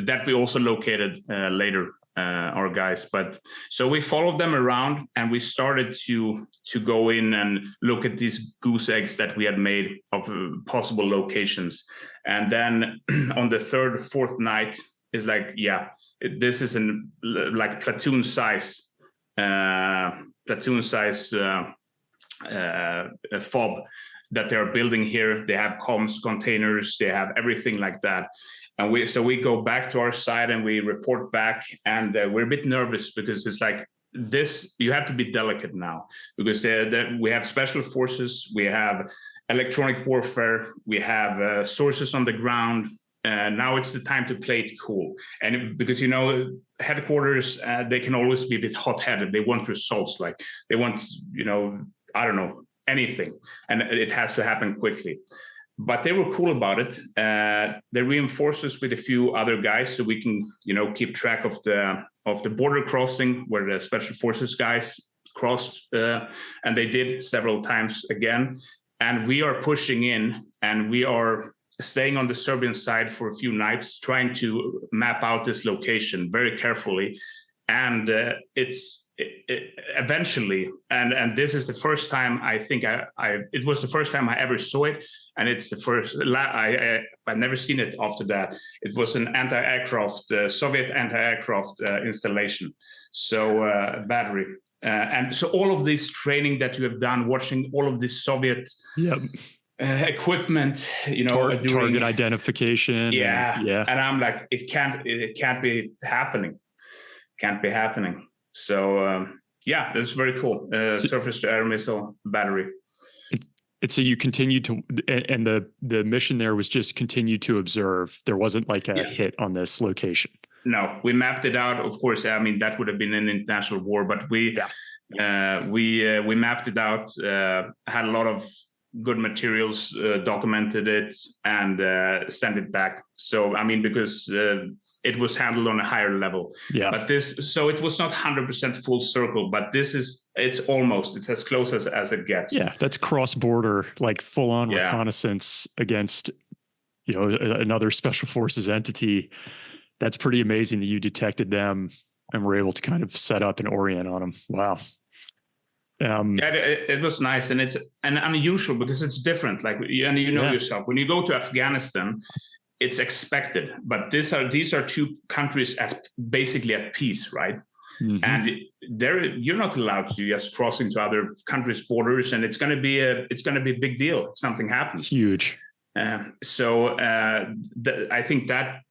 that we also located later, our guys. But so we followed them around, and we started to go in and look at these goose eggs that we had made of possible locations. And then on the third, fourth night is like, yeah, this is like platoon size fob that they're building here. They have comms containers, they have everything like that. And we go back to our side and we report back, and we're a bit nervous because it's like, this, you have to be delicate now, because we have special forces, we have electronic warfare, we have sources on the ground. Now it's the time to play it cool. And because, headquarters, they can always be a bit hot-headed. They want results, like they want, I don't know, anything. And it has to happen quickly. But they were cool about it. They reinforced us with a few other guys so we can, keep track of the border crossing where the special forces guys crossed. And they did several times again. And we are pushing in, and we are staying on the Serbian side for a few nights, trying to map out this location very carefully. And eventually, and this is the first time I think it was the first time I ever saw it, and it's the first I've never seen it after that. It was an Soviet anti-aircraft installation, so battery. And so all of this training that you have done, watching all of this Soviet equipment, target identification. Yeah. And I'm like, it can't be happening. Can't be happening. So that's very cool. Surface to air missile battery. So you continued to, and the mission there was just continue to observe. There wasn't like a hit on this location. No, we mapped it out. Of course, I mean that would have been an international war, but we mapped it out. Had a lot of good materials, documented it, and sent it back. So, I mean, because it was handled on a higher level. Yeah. But so it was not 100% full circle, but it's as close as it gets. Yeah, that's cross-border, like full-on reconnaissance against, another special forces entity. That's pretty amazing that you detected them and were able to kind of set up and orient on them. Wow. It was nice, and it's unusual because it's different. Like, and yourself, when you go to Afghanistan, it's expected. But these are two countries basically at peace, right? Mm-hmm. And you're not allowed to just cross into other countries' borders, and it's going to be a big deal if something happens. Huge. So I think that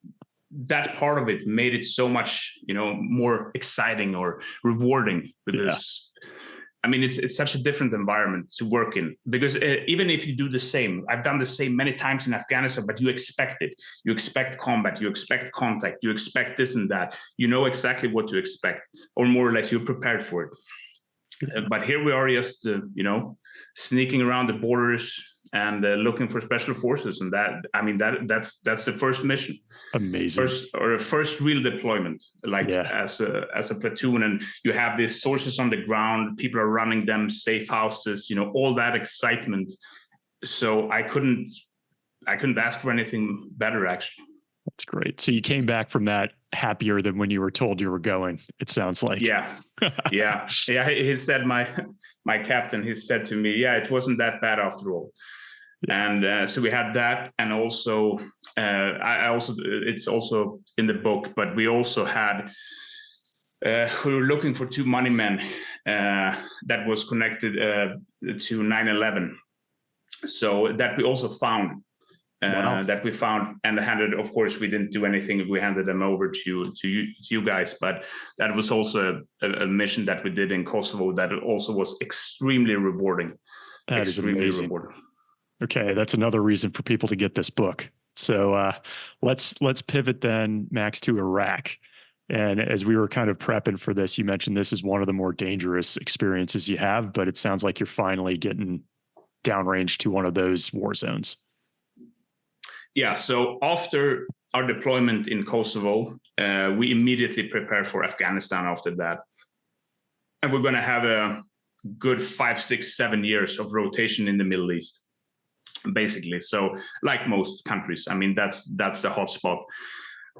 part of it made it so much more exciting or rewarding, because. Yeah. I mean, it's such a different environment to work in, because even if you do the same, I've done the same many times in Afghanistan, but you expect it. You expect combat, you expect contact, you expect this and that. You know exactly what to expect, or more or less you're prepared for it. But here we are just, sneaking around the borders and looking for special forces. And that's the first mission. Amazing. First real deployment, as a platoon. And you have these sources on the ground, people are running them, safe houses, all that excitement. So I couldn't ask for anything better, actually. That's great. So you came back from that happier than when you were told you were going, it sounds like. Yeah. He said, my captain, he said to me, it wasn't that bad after all. And so we had that. And also, it's also in the book, but we also had, we were looking for two money men that was connected to 9/11. So that we also found. Wow. That we found and handed. Of course, we didn't do anything. We handed them over to you guys. But that was also a mission that we did in Kosovo that also was extremely rewarding. That is amazing. Rewarding. Okay, that's another reason for people to get this book. So let's pivot then, Max, to Iraq. And as we were kind of prepping for this, you mentioned this is one of the more dangerous experiences you have, but it sounds like you're finally getting downrange to one of those war zones. Yeah. So after our deployment in Kosovo, we immediately prepared for Afghanistan after that. And we're going to have a good 5, 6, 7 years of rotation in the Middle East, basically. So like most countries, I mean, that's the hot spot.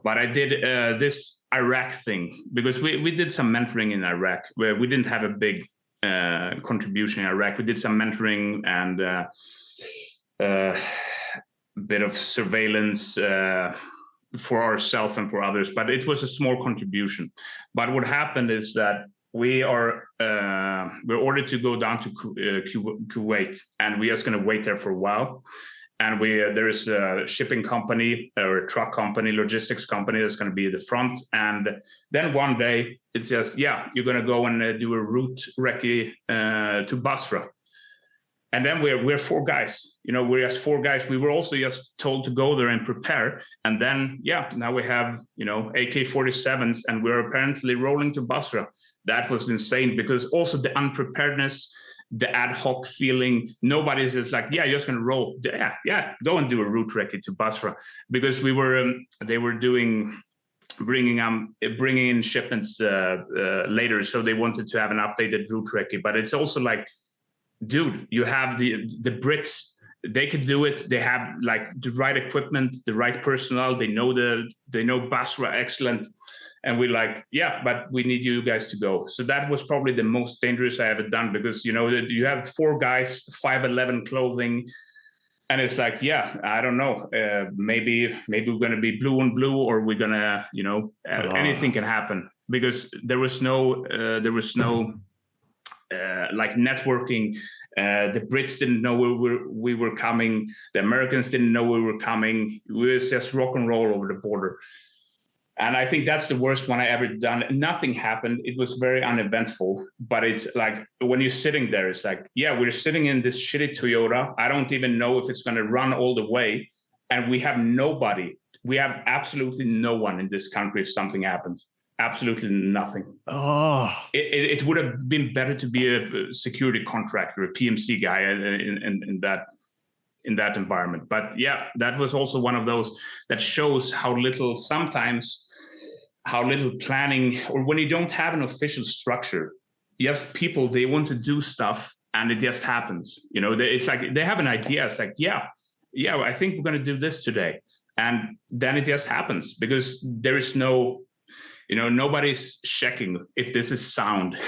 But I did this Iraq thing because we did some mentoring in Iraq where we didn't have a big contribution in Iraq. We did some mentoring and a bit of surveillance for ourselves and for others, but it was a small contribution. But what happened is that we're ordered to go down to Kuwait, and we're just going to wait there for a while. And there is a shipping company or a truck company, logistics company that's going to be at the front. And then one day it says, yeah, you're going to go and do a route recce to Basra. And then we're 4 guys, we're just 4 guys. We were also just told to go there and prepare. And then, now we have, AK-47s and we're apparently rolling to Basra. That was insane because also the unpreparedness, the ad hoc feeling, nobody's just like, you're just going to roll. Yeah, go and do a route recce to Basra because they were bringing in shipments later. So they wanted to have an updated route recce, but it's also like, dude, you have the Brits, they could do it. They have like the right equipment, the right personnel. They know Basra excellent. And we're like, but we need you guys to go. So that was probably the most dangerous I ever done because, you have 4 guys, 5'11" clothing. And it's like, I don't know, maybe we're going to be blue on blue or we're going to, anything can happen because there was no like networking. The Brits didn't know we were coming. The Americans didn't know we were coming. We was just rock and roll over the border. And I think that's the worst one I ever done. Nothing happened. It was very uneventful. But it's like when you're sitting there, it's like, we're sitting in this shitty Toyota. I don't even know if it's going to run all the way. And we have nobody. We have absolutely no one in this country if something happens. Absolutely nothing. Oh, it would have been better to be a security contractor, a PMC guy in that environment. But that was also one of those that shows how little planning, or when you don't have an official structure, people, they want to do stuff and it just happens. It's like they have an idea. It's like, I think we're going to do this today. And then it just happens because there is no, nobody's checking if this is sound.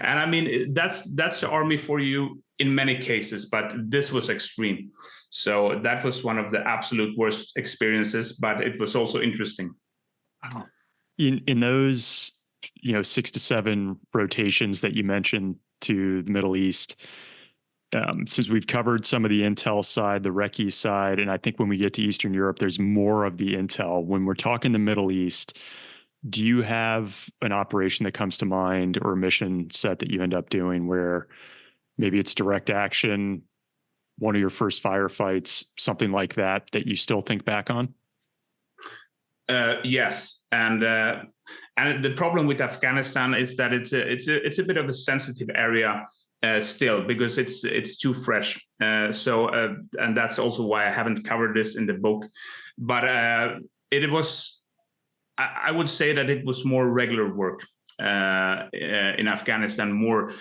And I mean, that's the army for you in many cases, but this was extreme. So that was one of the absolute worst experiences, but it was also interesting. In those, 6 to 7 rotations that you mentioned to the Middle East, since we've covered some of the intel side, the recce side, and I think when we get to Eastern Europe, there's more of the intel. When we're talking the Middle East, do you have an operation that comes to mind or a mission set that you end up doing where maybe it's direct action, one of your first firefights, something like that you still think back on? Yes, and the problem with Afghanistan is that it's a bit of a sensitive area still because it's too fresh. And that's also why I haven't covered this in the book. But it was. I would say that it was more regular work in Afghanistan, more,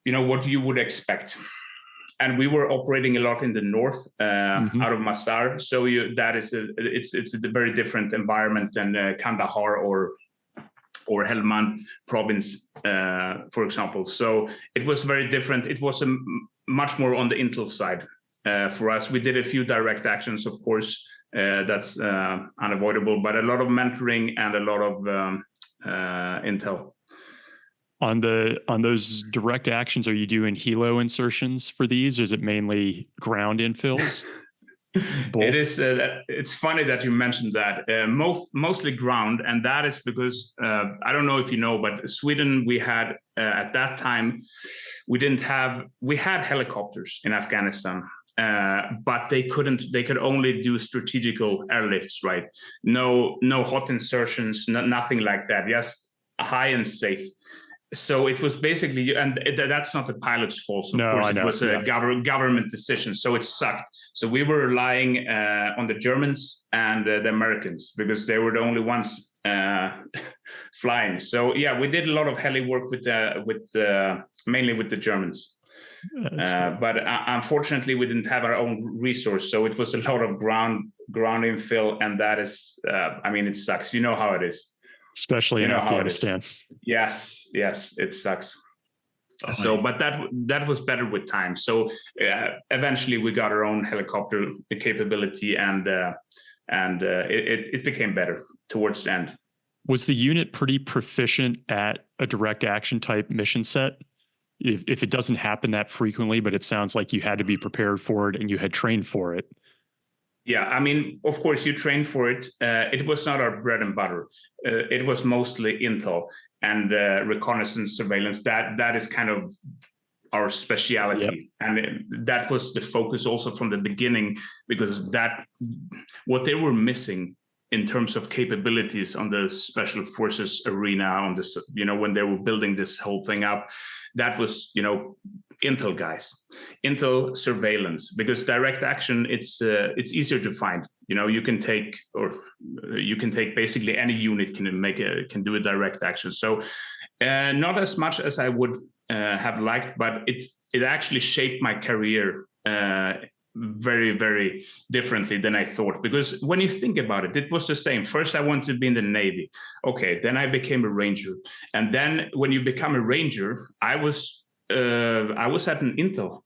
what you would expect. And we were operating a lot in the north, out of Masar. So it's a very different environment than Kandahar or Helmand province, for example. So it was very different. It was much more on the intel side for us. We did a few direct actions, of course. That's unavoidable, but a lot of mentoring and a lot of intel. On those direct actions, are you doing helo insertions for these, or is it mainly ground infills? It is. It's funny that you mentioned that. Mostly ground, and that is because I don't know if you know, but Sweden, we had at that time, we had helicopters in Afghanistan, but they couldn't. They could only do strategical airlifts, right? No hot insertions, nothing like that. Just high and safe. So it was basically, and that's not the pilot's fault. Of course, it was a government decision. So it sucked. So we were relying on the Germans and the Americans because they were the only ones flying. So yeah, we did a lot of heli work with mainly with the Germans. But unfortunately, we didn't have our own resource. So it was a lot of ground infill, and that is, I mean, it sucks. You know how it is. Especially in Afghanistan. Yes, it sucks. So, but that was better with time. So eventually we got our own helicopter capability, and it became better towards the end. Was the unit pretty proficient at a direct action type mission set? If it doesn't happen that frequently, but it sounds like you had to be prepared for it and you had trained for it. Yeah, I mean, of course, you train for it. It was not our bread and butter. It was mostly intel and reconnaissance surveillance. That is kind of our speciality. Yep. And that was the focus also from the beginning, because what they were missing in terms of capabilities on the special forces arena, on this, when they were building this whole thing up, that was, intel guys, intel surveillance, because direct action, it's easier to find. You can take basically any unit can do a direct action. So not as much as I would have liked, but it actually shaped my career very, very differently than I thought. Because when you think about it, it was the same. First, I wanted to be in the Navy. Okay, then I became a ranger, and then when you become a ranger, I was at an intel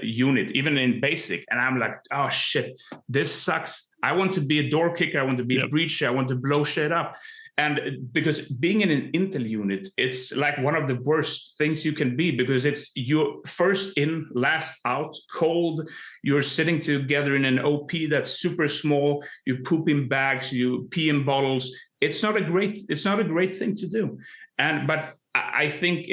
unit, even in basic, and I'm like, oh shit, this sucks. I want to be a door kicker. I want to be a breacher. I want to blow shit up. And because being in an intel unit, it's like one of the worst things you can be, because it's you're first in, last out, cold. You're sitting together in an OP that's super small. You poop in bags. You pee in bottles. It's not a great thing to do. But I think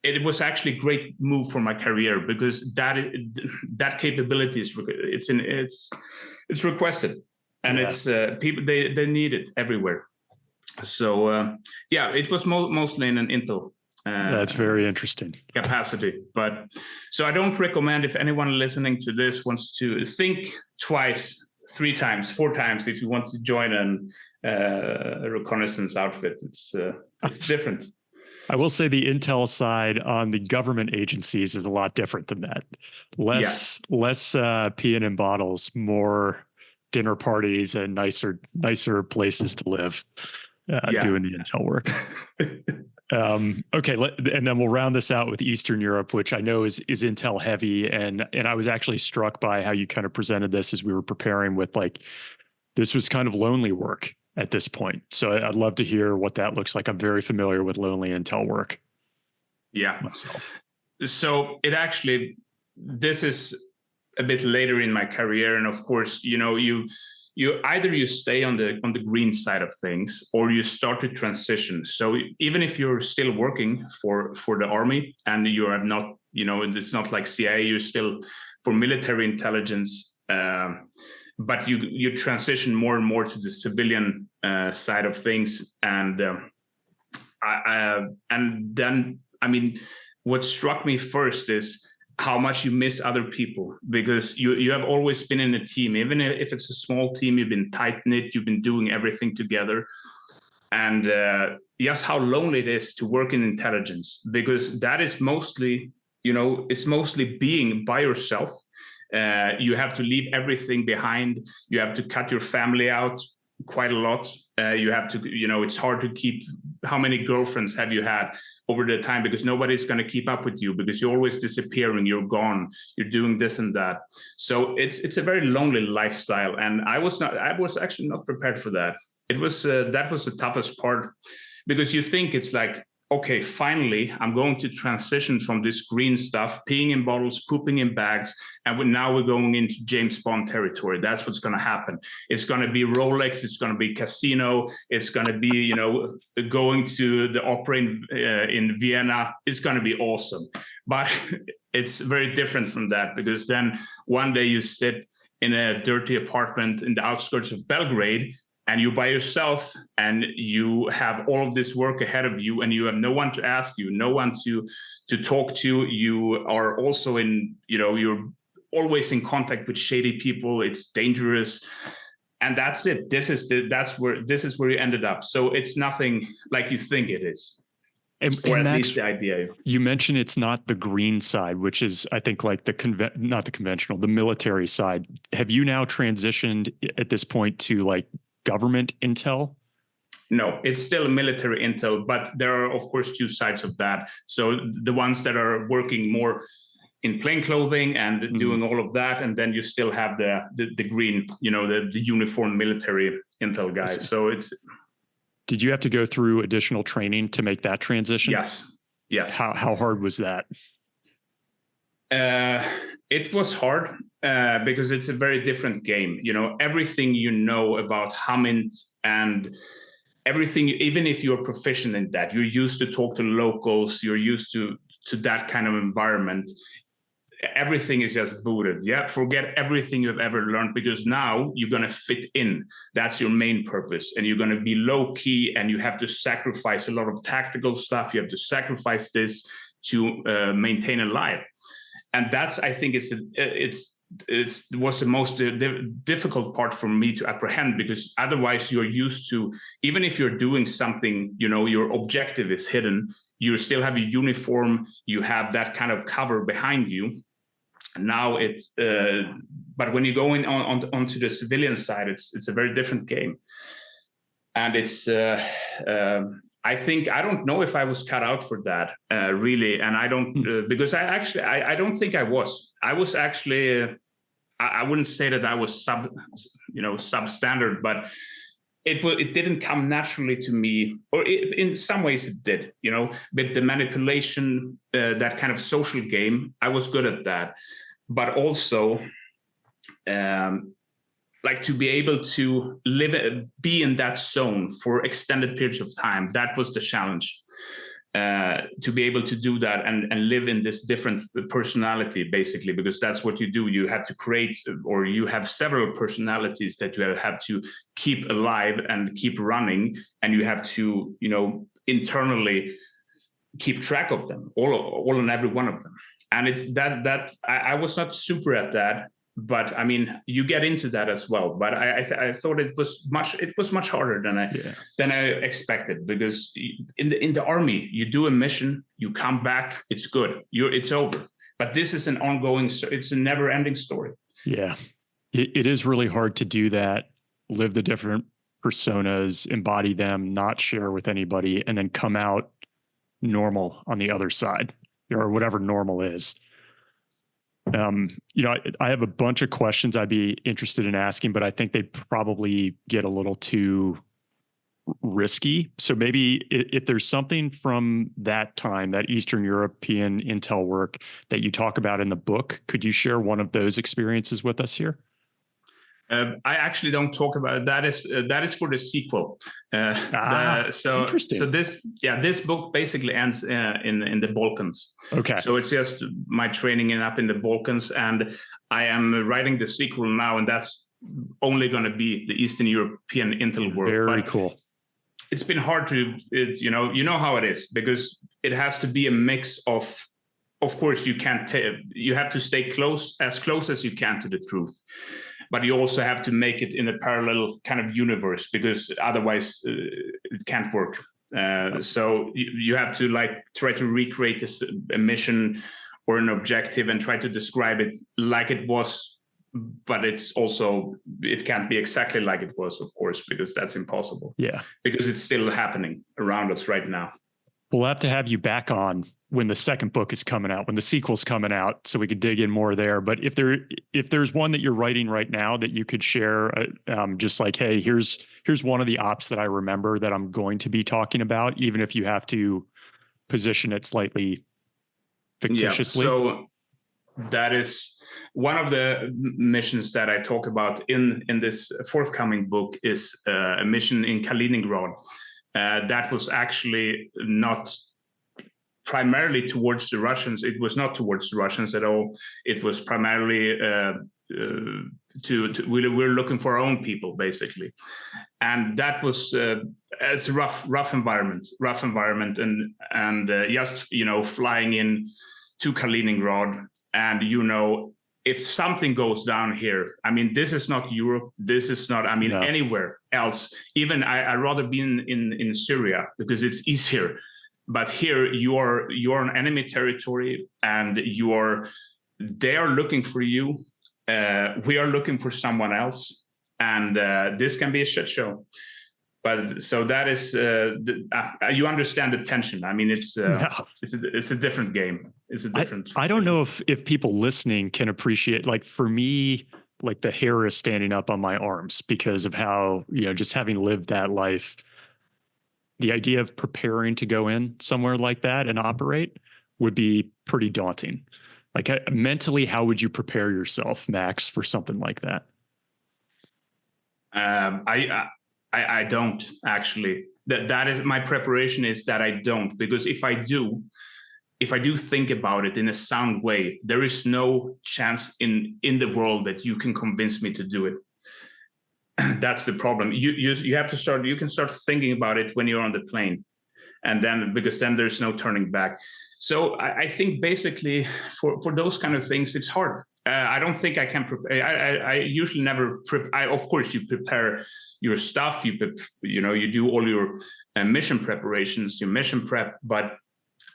it was actually a great move for my career, because that capability it's requested, and it's people they need it everywhere. So it was mostly in an intel. That's very interesting capacity. But so I don't recommend, if anyone listening to this wants to think twice, 3 times, 4 times if you want to join a reconnaissance outfit. It's different. I will say the intel side on the government agencies is a lot different than that. Less peeing in bottles, more dinner parties and nicer places to live, doing the intel work. Okay, and then we'll round this out with Eastern Europe, which I know is intel heavy, and I was actually struck by how you kind of presented this as we were preparing, with like, this was kind of lonely work at this point. So I'd love to hear what that looks like. I'm very familiar with lonely intel work. Yeah. Myself. So this is a bit later in my career. And of course, you either you stay on the green side of things, or you start to transition. So even if you're still working for the army, and you are not, it's not like CIA, you're still for military intelligence, but you transition more and more to the civilian side of things, and then what struck me first is how much you miss other people, because you have always been in a team, even if it's a small team. You've been tight knit, you've been doing everything together, and yes, how lonely it is to work in intelligence, because that is mostly, it's mostly being by yourself. You have to leave everything behind. You have to cut your family out quite a lot. You have to, it's hard to keep. How many girlfriends have you had over the time? Because nobody's going to keep up with you, because you're always disappearing. You're gone. You're doing this and that. So it's a very lonely lifestyle. And I was actually not prepared for that. That was the toughest part, because you think it's like, okay, finally, I'm going to transition from this green stuff, peeing in bottles, pooping in bags, and now we're going into James Bond territory. That's what's going to happen. It's going to be Rolex. It's going to be casino. It's going to be, going to the opera in Vienna. It's going to be awesome. But it's very different from that, because then one day you sit in a dirty apartment in the outskirts of Belgrade, and you're by yourself, and you have all of this work ahead of you, and you have no one to ask you, no one to talk to. You are also you're always in contact with shady people. It's dangerous, and that's it. This is where you ended up. So it's nothing like you think it is, or at least the idea. You mentioned it's not the green side, which is, I think, like not the conventional, the military side. Have you now transitioned at this point to like government intel? No, it's still military intel, but there are, of course, two sides of that. So the ones that are working more in plain clothing and doing all of that, and then you still have the green, the uniformed military intel guys. So it's. Did you have to go through additional training to make that transition? Yes. How hard was that? It was hard because it's a very different game. Everything about Hamint and everything, even if you're proficient in that, you're used to talk to locals, you're used to that kind of environment. Everything is just booted. Yeah, forget everything you've ever learned, because now you're going to fit in. That's your main purpose. And you're going to be low key, and you have to sacrifice a lot of tactical stuff. You have to sacrifice this to maintain a life. And that's, I think, it was the most difficult part for me to apprehend, because otherwise you're used to, even if you're doing something, your objective is hidden, you still have a uniform, you have that kind of cover behind you. Now it's, but when you go onto the civilian side, it's a very different game. And it's, I don't know if I was cut out for that, really. And I don't, because I don't think I was. I was actually, I wouldn't say that I was substandard, but it didn't come naturally to me, or in some ways it did, with the manipulation, that kind of social game. I was good at that, but also, like, to be able to be in that zone for extended periods of time, that was the challenge. To be able to do that and live in this different personality, basically, because that's what you do. You have to create, or you have several personalities that you have to keep alive and keep running, and you have to, internally keep track of them, all and every one of them. And it's that I was not super at that. But I mean, you get into that as well. But I thought it was much harder than I expected, because in the army, you do a mission, you come back, it's good, it's over. But this is an ongoing, it's a never-ending story. Yeah, it is really hard to do that, live the different personas, embody them, not share with anybody, and then come out normal on the other side, or whatever normal is. I have a bunch of questions I'd be interested in asking, but I think they probably get a little too risky. So maybe if there's something from that time, that Eastern European intel work that you talk about in the book, could you share one of those experiences with us here? I actually don't talk about it. That is for the sequel. Interesting. So this book basically ends in the Balkans. Okay. So it's just my training up in the Balkans, and I am writing the sequel now, and that's only going to be the Eastern European intel work. Very cool. It's been hard to, you know how it is, because it has to be a mix of. Of course, you have to stay as close as you can to the truth, but you also have to make it in a parallel kind of universe, because otherwise it can't work. So you have to try to recreate a mission or an objective and try to describe it like it was, but it can't be exactly like it was, of course, because that's impossible. Yeah, because it's still happening around us right now. We'll have to have you back on when the second book is coming out, when the sequel's coming out, so we could dig in more there. But if there's one that you're writing right now that you could share, just like, hey, here's one of the ops that I remember that I'm going to be talking about, even if you have to position it slightly fictitiously? Yeah, so that is one of the missions that I talk about in this forthcoming book is a mission in Kaliningrad. That was actually not primarily towards the Russians. It was not towards the Russians at all. It was primarily we're looking for our own people, basically. And that was it's a rough environment, and just flying in to Kaliningrad, and if something goes down here, I mean, this is not Europe. This is not, I mean, anywhere else. Even I'd rather be in Syria because it's easier. But here you are on enemy territory, and they are looking for you. We are looking for someone else, and this can be a shit show. But so that is you understand the tension. I mean, it's a different game. It's a different. I don't know if people listening can appreciate. Like for me, like the hair is standing up on my arms because of how just having lived that life. The idea of preparing to go in somewhere like that and operate would be pretty daunting. Like mentally, how would you prepare yourself, Max, for something like that? I don't actually. That is my preparation, is that I don't, because if I do think about it in a sound way, there is no chance in the world that you can convince me to do it. That's the problem. You have to start. You can start thinking about it when you're on the plane, and then because then there's no turning back. So I think basically for those kind of things, it's hard. I don't think I can prepare. I usually never. Of course, you prepare your stuff. You do all your mission preparations, your mission prep. But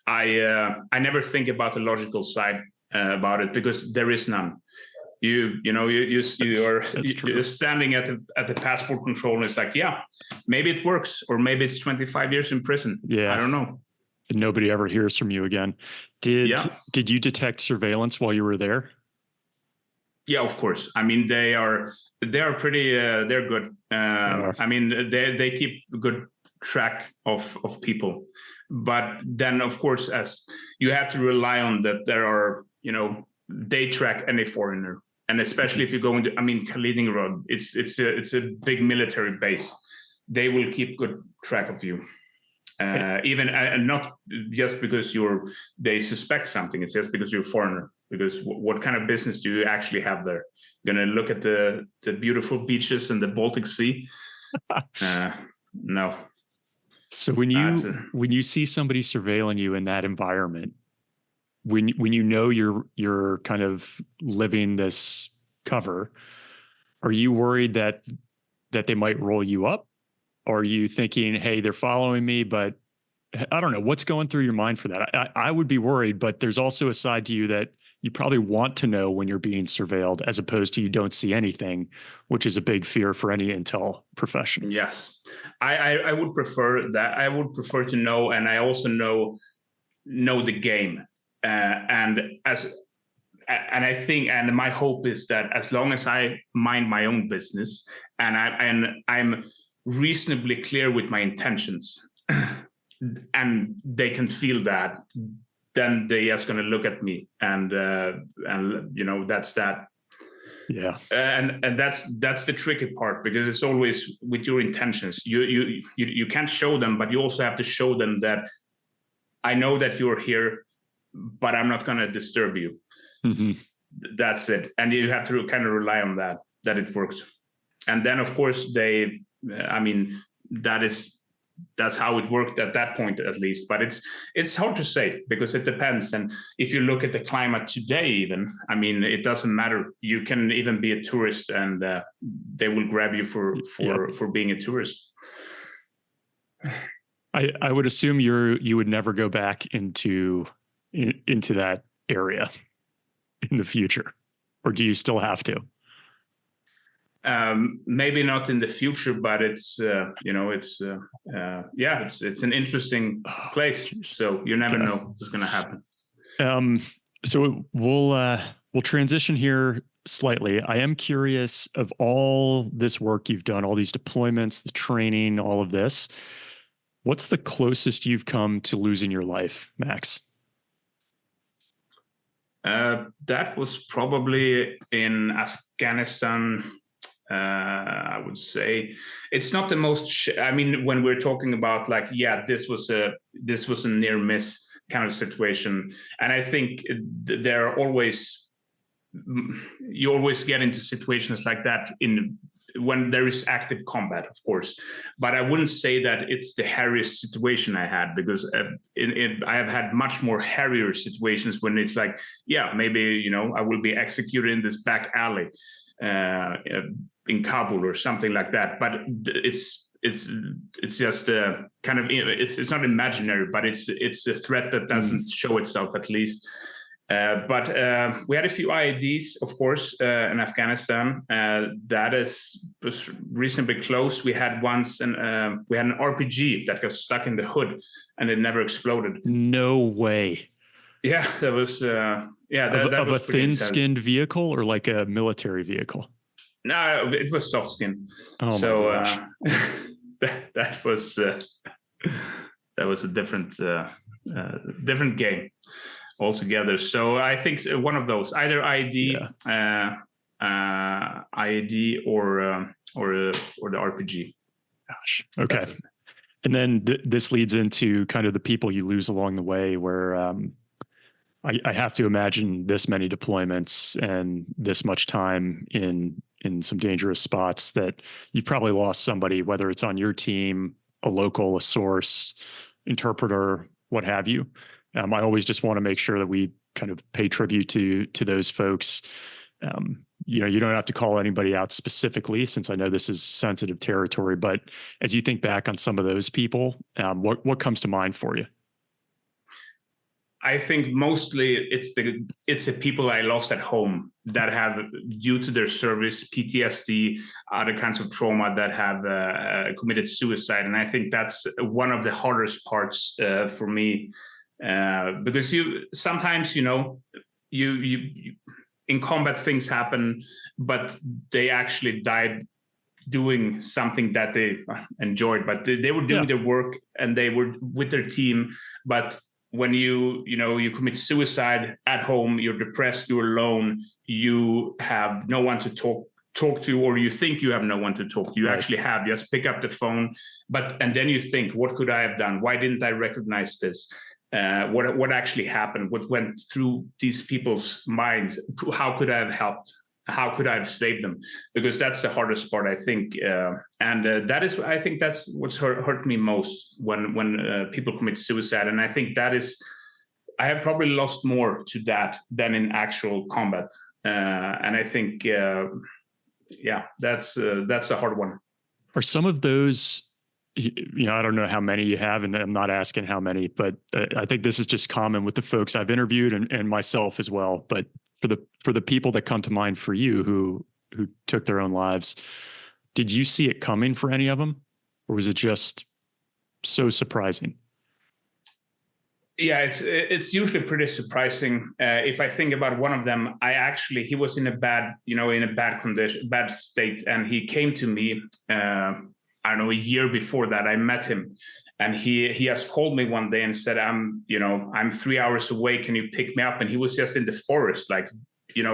I never think about the logical side about it because there is none. You're standing at the passport control, and it's like, yeah, maybe it works, or maybe it's 25 years in prison. Yeah, I don't know. And nobody ever hears from you again. Did you detect surveillance while you were there? Yeah, of course. I mean, they are pretty. They're good. I mean, they keep good track of people, but then of course, as you have to rely on that, there are they track any foreigner. And especially if you go into, I mean, Kaliningrad, it's a big military base. They will keep good track of you, even and not just because they suspect something. It's just because you're a foreigner. Because what kind of business do you actually have there? You're gonna look at the beautiful beaches and the Baltic Sea? No. So when you see somebody surveilling you in that environment, when you're kind of living this cover, are you worried that they might roll you up? Or are you thinking, hey, they're following me, but I don't know, what's going through your mind for that? I would be worried, but there's also a side to you that you probably want to know when you're being surveilled, as opposed to you don't see anything, which is a big fear for any intel professional. Yes, I would prefer that. I would prefer to know, and I also know the game. And I think, and my hope is that as long as I mind my own business and I'm reasonably clear with my intentions, and they can feel that, then they're just going to look at me, and that's that. Yeah, and that's the tricky part, because it's always with your intentions. You can't show them, but you also have to show them that I know that you're here, but I'm not going to disturb you. Mm-hmm. That's it. And you have to kind of rely on that it works. And then, of course, that's how it worked at that point, at least. But it's hard to say, because it depends. And if you look at the climate today, even, I mean, it doesn't matter. You can even be a tourist, and they will grab you for being a tourist. I would assume you would never go back into that area in the future, or do you still have to? Maybe not in the future, but it's it's an interesting place. So you never know what's going to happen. So we'll transition here slightly. I am curious, of all this work you've done, all these deployments, the training, all of this, What's the closest you've come to losing your life, Max? That was probably in Afghanistan. I would say it's not the most. I mean, when we're talking about like, yeah, this was a near miss kind of situation, and I think there are always, you always get into situations like that when there is active combat, of course. But I wouldn't say that it's the hairiest situation I had, because I have had much more hairier situations when it's like, yeah, maybe, I will be executed in this back alley in Kabul or something like that. But it's just kind of, it's not imaginary, but it's a threat that doesn't show itself, at least. But we had a few IEDs, of course, in Afghanistan. That was reasonably close. We had once we had an RPG that got stuck in the hood, and it never exploded. No way. Yeah, that was that of was a thin-skinned vehicle, or like a military vehicle? No, it was soft skin. Oh, so my gosh. that was a different game altogether. So I think one of those, either IED, IED or the RPG. Gosh. Okay. Definitely. And then this leads into kind of the people you lose along the way, where I have to imagine this many deployments and this much time in some dangerous spots, that you probably lost somebody, whether it's on your team, a local, a source, interpreter, what have you. I always just want to make sure that we kind of pay tribute to those folks. You don't have to call anybody out specifically, since I know this is sensitive territory, but as you think back on some of those people, what comes to mind for you? I think mostly it's the people I lost at home that have, due to their service, PTSD, other kinds of trauma, that have committed suicide. And I think that's one of the hardest parts for me. Because sometimes you in combat, things happen, but they actually died doing something that they enjoyed. But they were doing their work and they were with their team. But when you commit suicide at home, you're depressed, you're alone, you have no one to talk to, or you think you have no one to talk to. You actually have. Just pick up the phone, and then you think, what could I have done? Why didn't I recognize this? What actually happened? What went through these people's minds? How could I have helped? How could I have saved them? Because that's the hardest part, I think, and I think that's what's hurt me most when people commit suicide. And I think I have probably lost more to that than in actual combat. And I think, that's a hard one. Are some of those, I don't know how many you have, and I'm not asking how many, but I think this is just common with the folks I've interviewed and myself as well. But for the people that come to mind for you who took their own lives, did you see it coming for any of them, or was it just so surprising? Yeah, it's usually pretty surprising. If I think about one of them, he was in a bad condition, bad state, and he came to me. I don't know, a year before that, I met him, and he has called me one day and said, I'm 3 hours away. Can you pick me up? And he was just in the forest, like, he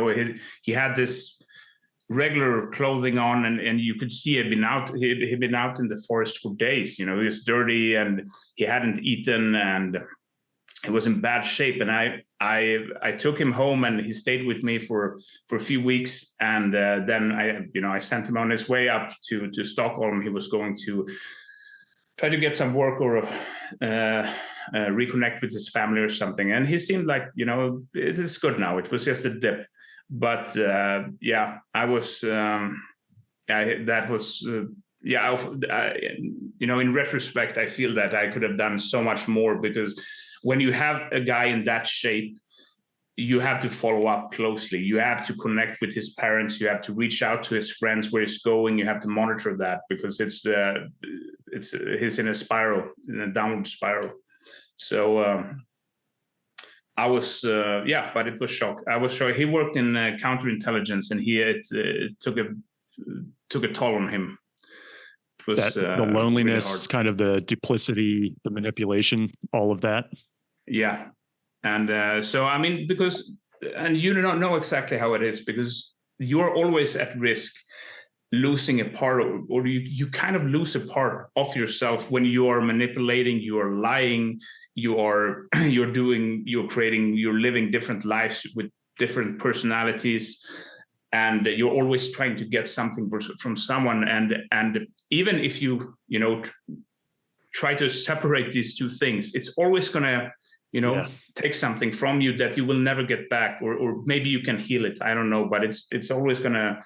had this regular clothing on, and you could see he'd been out in the forest for days. He was dirty and he hadn't eaten and he was in bad shape. And I took him home, and he stayed with me for a few weeks. And then I sent him on his way up to Stockholm. He was going to try to get some work or reconnect with his family or something. And he seemed like, it is good now. It was just a dip. But I was, in retrospect, I feel that I could have done so much more, because when you have a guy in that shape, you have to follow up closely. You have to connect with his parents. You have to reach out to his friends where he's going. You have to monitor that, because he's in a downward spiral. So I was, but it was shock. I was sure he worked in counterintelligence, and it took a toll on him It was the loneliness, really hard. kind of the duplicity, the manipulation, all of that. Yeah. And so, I mean, and you don't know exactly how it is, because you're always at risk losing a part, or you kind of lose a part of yourself when you are manipulating, you are lying, you're living different lives with different personalities, and you're always trying to get something from someone. And even if you try to separate these two things, it's always gonna take something from you that you will never get back, or maybe you can heal it. I don't know, but it's always gonna,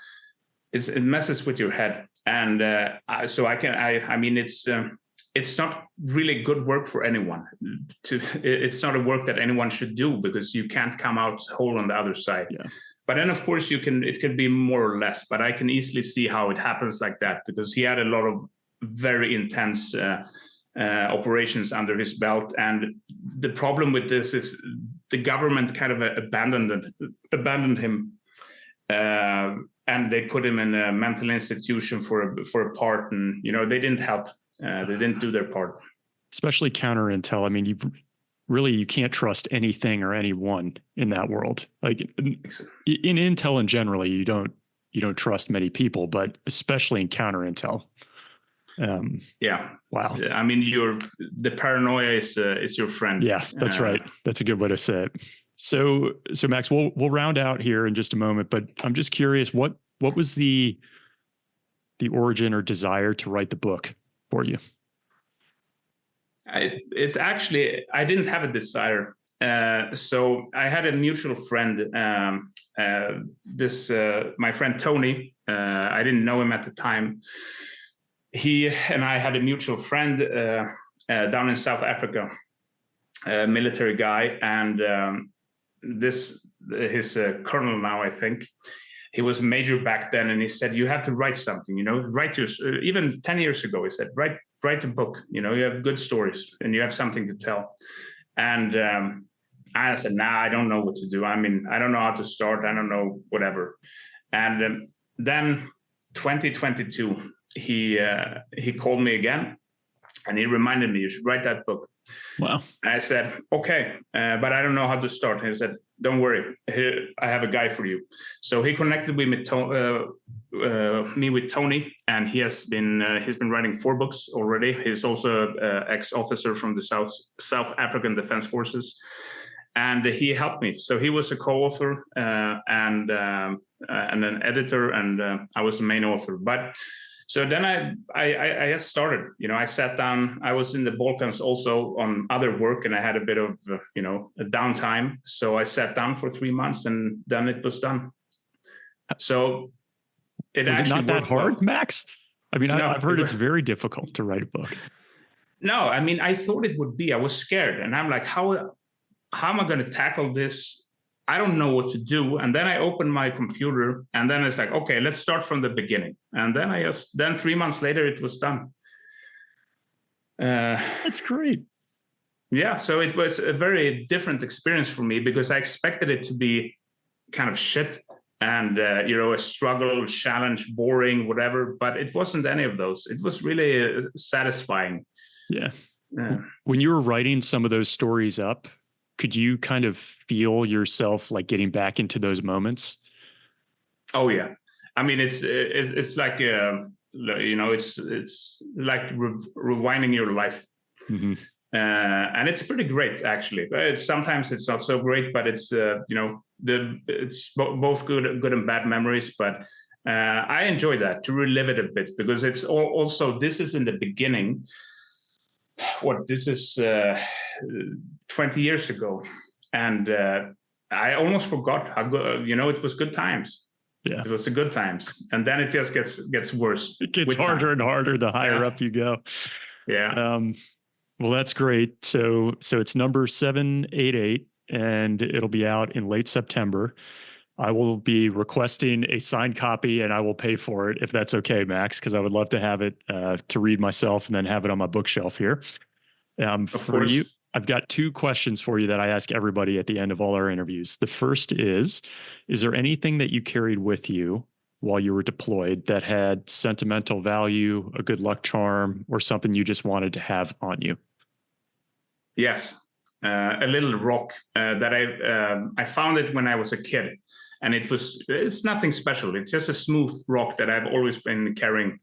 it messes with your head. And I mean, it's not really good work for anyone. It's not a work that anyone should do, because you can't come out whole on the other side. Yeah. But then, of course, it can be more or less. But I can easily see how it happens like that, because he had a lot of very intense operations under his belt. And the problem with this is the government kind of abandoned him, and they put him in a mental institution for a part. And they didn't help. They didn't do their part. Especially counterintel. I mean, you can't trust anything or anyone in that world. Like in intel in general, you don't trust many people, but especially in counterintel. Yeah. Wow. I mean, the paranoia is your friend. Yeah, that's right. That's a good way to say it. So Max, we'll round out here in just a moment, but I'm just curious, what was the origin or desire to write the book for you? I didn't have a desire. So I had a mutual friend, my friend Tony. I didn't know him at the time. He and I had a mutual friend down in South Africa, a military guy, and his colonel now, I think. He was a major back then, and he said, "You have to write something. Write your." Even 10 years ago, he said, "Write a book. You have good stories, and you have something to tell." And I said, "Nah, I don't know what to do. I mean, I don't know how to start. I don't know whatever." And then 2022, he called me again, and he reminded me, "You should write that book." Wow. And I said, "Okay, but I don't know how to start." And he said, "Don't worry, here, I have a guy for you." So he connected me with Tony, and he's been writing 4 books already. He's also an ex-officer from the South African Defense Forces, and he helped me. So he was a co-author and an editor, and I was the main author. But so then I just started. I sat down. I was in the Balkans also on other work, and I had a bit of a downtime. So I sat down for 3 months, and then it was done. So was it not that hard, well. Max? I mean, no, I've heard it's very difficult to write a book. No, I mean, I thought it would be. I was scared, and I'm like, how am I going to tackle this? I don't know what to do. And then I opened my computer, and then it's like, okay, let's start from the beginning. And then 3 months later, it was done. That's great. Yeah. So it was a very different experience for me, because I expected it to be kind of shit and, a struggle, challenge, boring, whatever. But it wasn't any of those. It was really satisfying. Yeah. When you were writing some of those stories up, could you kind of feel yourself like getting back into those moments? Oh yeah, I mean it's like it's like rewinding your life, mm-hmm. And it's pretty great actually. Sometimes it's not so great, but it's it's both good and bad memories. But I enjoy that, to relive it a bit, because it's also this is in the beginning. This is 20 years ago, and I almost forgot how good. It was good times. Yeah, it was the good times, and then it just gets worse. It gets harder and harder the higher up you go. Yeah. Well, that's great. So it's number 788, and it'll be out in late September. I will be requesting a signed copy, and I will pay for it if that's okay, Max, because I would love to have it to read myself and then have it on my bookshelf here. For you, I've got 2 questions for you that I ask everybody at the end of all our interviews. The first is there anything that you carried with you while you were deployed that had sentimental value, a good luck charm, or something you just wanted to have on you? Yes, a little rock that I found it when I was a kid, and it's nothing special. It's just a smooth rock that I've always been carrying.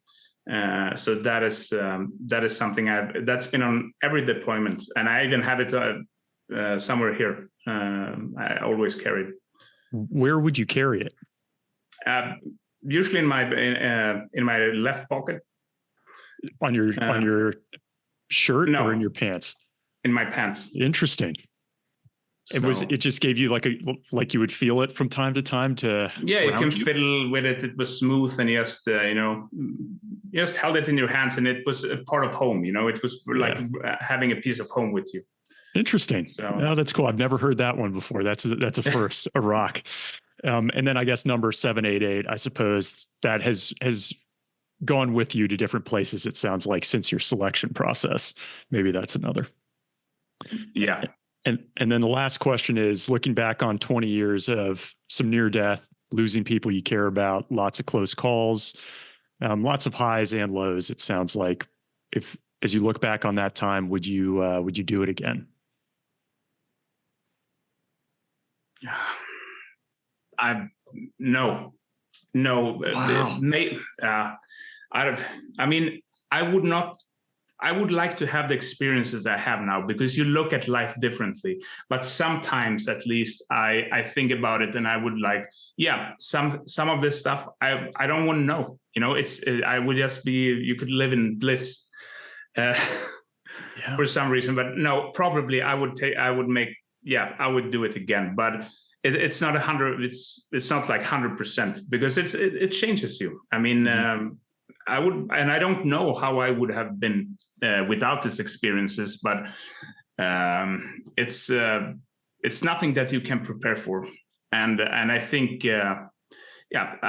So that is something that's been on every deployment, and I even have it somewhere here. I always carry it. Where would you carry it? Usually in my left pocket. On your shirt, no, or in your pants? In my pants. Interesting. So, it just gave you like you would feel it from time to time to. Yeah, you can fiddle with it. It was smooth, and you just held it in your hands, and it was a part of home. It was like having a piece of home with you. Interesting. So, that's cool. I've never heard that one before. That's a first, a rock. And then I guess number 788, I suppose that has gone with you to different places, it sounds like, since your selection process. Maybe that's another. Yeah. And then the last question is, looking back on 20 years of some near death, losing people you care about, lots of close calls, lots of highs and lows, it sounds like. As you look back on that time, would you do it again? No. Wow. I would like to have the experiences I have now, because you look at life differently. But sometimes, at least, I think about it, and I would like, some of this stuff I don't want to know. I would just be. You could live in bliss for some reason. But no, probably I would do it again. But it's not 100. It's not like 100%, because it changes you. I mean. I would, and I don't know how I would have been without these experiences, but it's nothing that you can prepare for, and I think I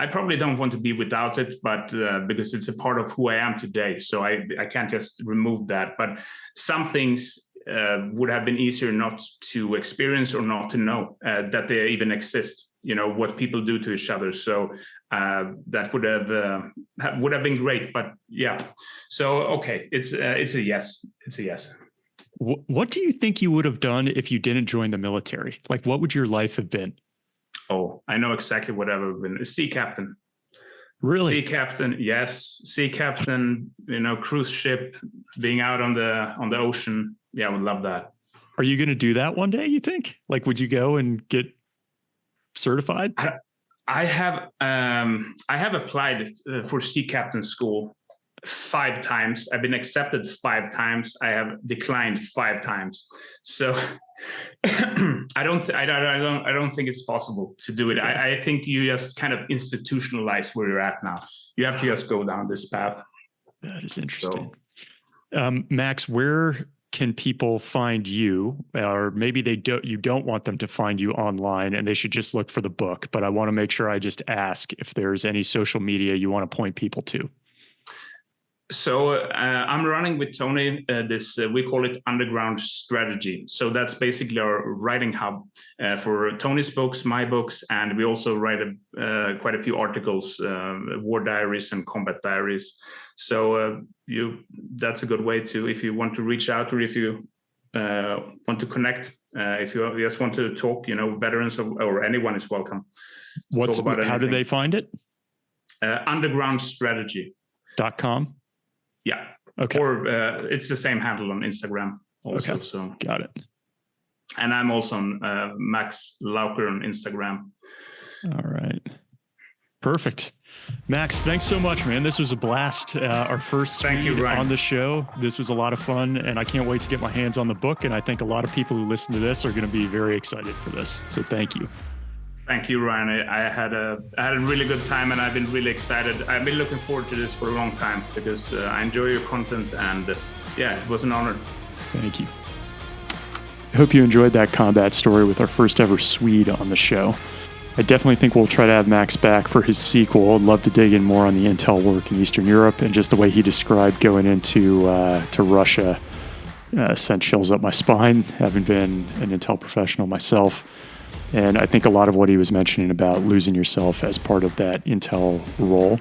probably don't want to be without it, but because it's a part of who I am today, so I can't just remove that. But some things would have been easier not to experience or not to know that they even exist. What people do to each other. So that would have been great. But so okay, it's a yes. It's a yes. What do you think you would have done if you didn't join the military? Like, what would your life have been? Oh, I know exactly what I would have been. A sea captain. Really? Sea captain, yes. Sea captain. Cruise ship, being out on the ocean. Yeah, I would love that. Are you going to do that one day, you think? Like, would you go and get certified? I have applied for sea captain school 5 times. I've been accepted 5 times. I have declined 5 times. So I don't think it's possible to do it. I think you just kind of institutionalize where you're at now. You have to just go down this path. That is interesting. So, Max, where can people find you? Or maybe you don't want them to find you online and they should just look for the book, but I want to make sure I just ask if there's any social media you want to point people to. So I'm running with Tony this, we call it Underground Strategy. So that's basically our writing hub for Tony's books, my books, and we also write quite a few articles, war diaries and combat diaries. So that's a good way to, if you want to reach out, or if you want to connect, if you just want to talk, veterans or anyone is welcome. How do they find it? Undergroundstrategy.com. Yeah. Okay. Or it's the same handle on Instagram also. Okay. So got it. And I'm also on Max Lauker on Instagram. All right. Perfect. Max, thanks so much, man. This was a blast. Our first Swede on the show. This was a lot of fun, and I can't wait to get my hands on the book. And I think a lot of people who listen to this are going to be very excited for this. So thank you. Thank you, Ryan. I had a really good time, and I've been really excited. I've been looking forward to this for a long time because I enjoy your content, and it was an honor. Thank you. I hope you enjoyed that combat story with our first ever Swede on the show. I definitely think we'll try to have Max back for his sequel. I'd love to dig in more on the intel work in Eastern Europe and just the way he described going into to Russia sent chills up my spine, having been an intel professional myself. And I think a lot of what he was mentioning about losing yourself as part of that intel role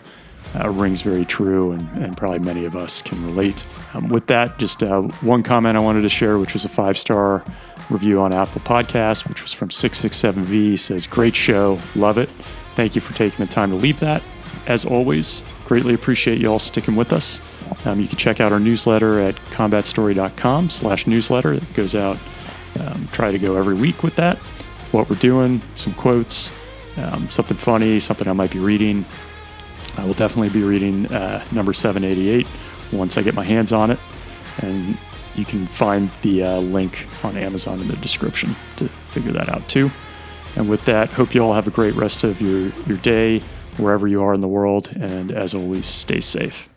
rings very true, and probably many of us can relate. With that, just one comment I wanted to share, which was a 5-star review on Apple Podcasts, which was from 667V. Says, great show, love it. Thank you for taking the time to leave that. As always, greatly appreciate you all sticking with us. You can check out our newsletter at combatstory.com/newsletter. It goes out, try to go every week with that. What we're doing, some quotes, something funny, something I might be reading. I will definitely be reading number 788 once I get my hands on it. And you can find the link on Amazon in the description to figure that out too. And with that, hope you all have a great rest of your day, wherever you are in the world. And as always, stay safe.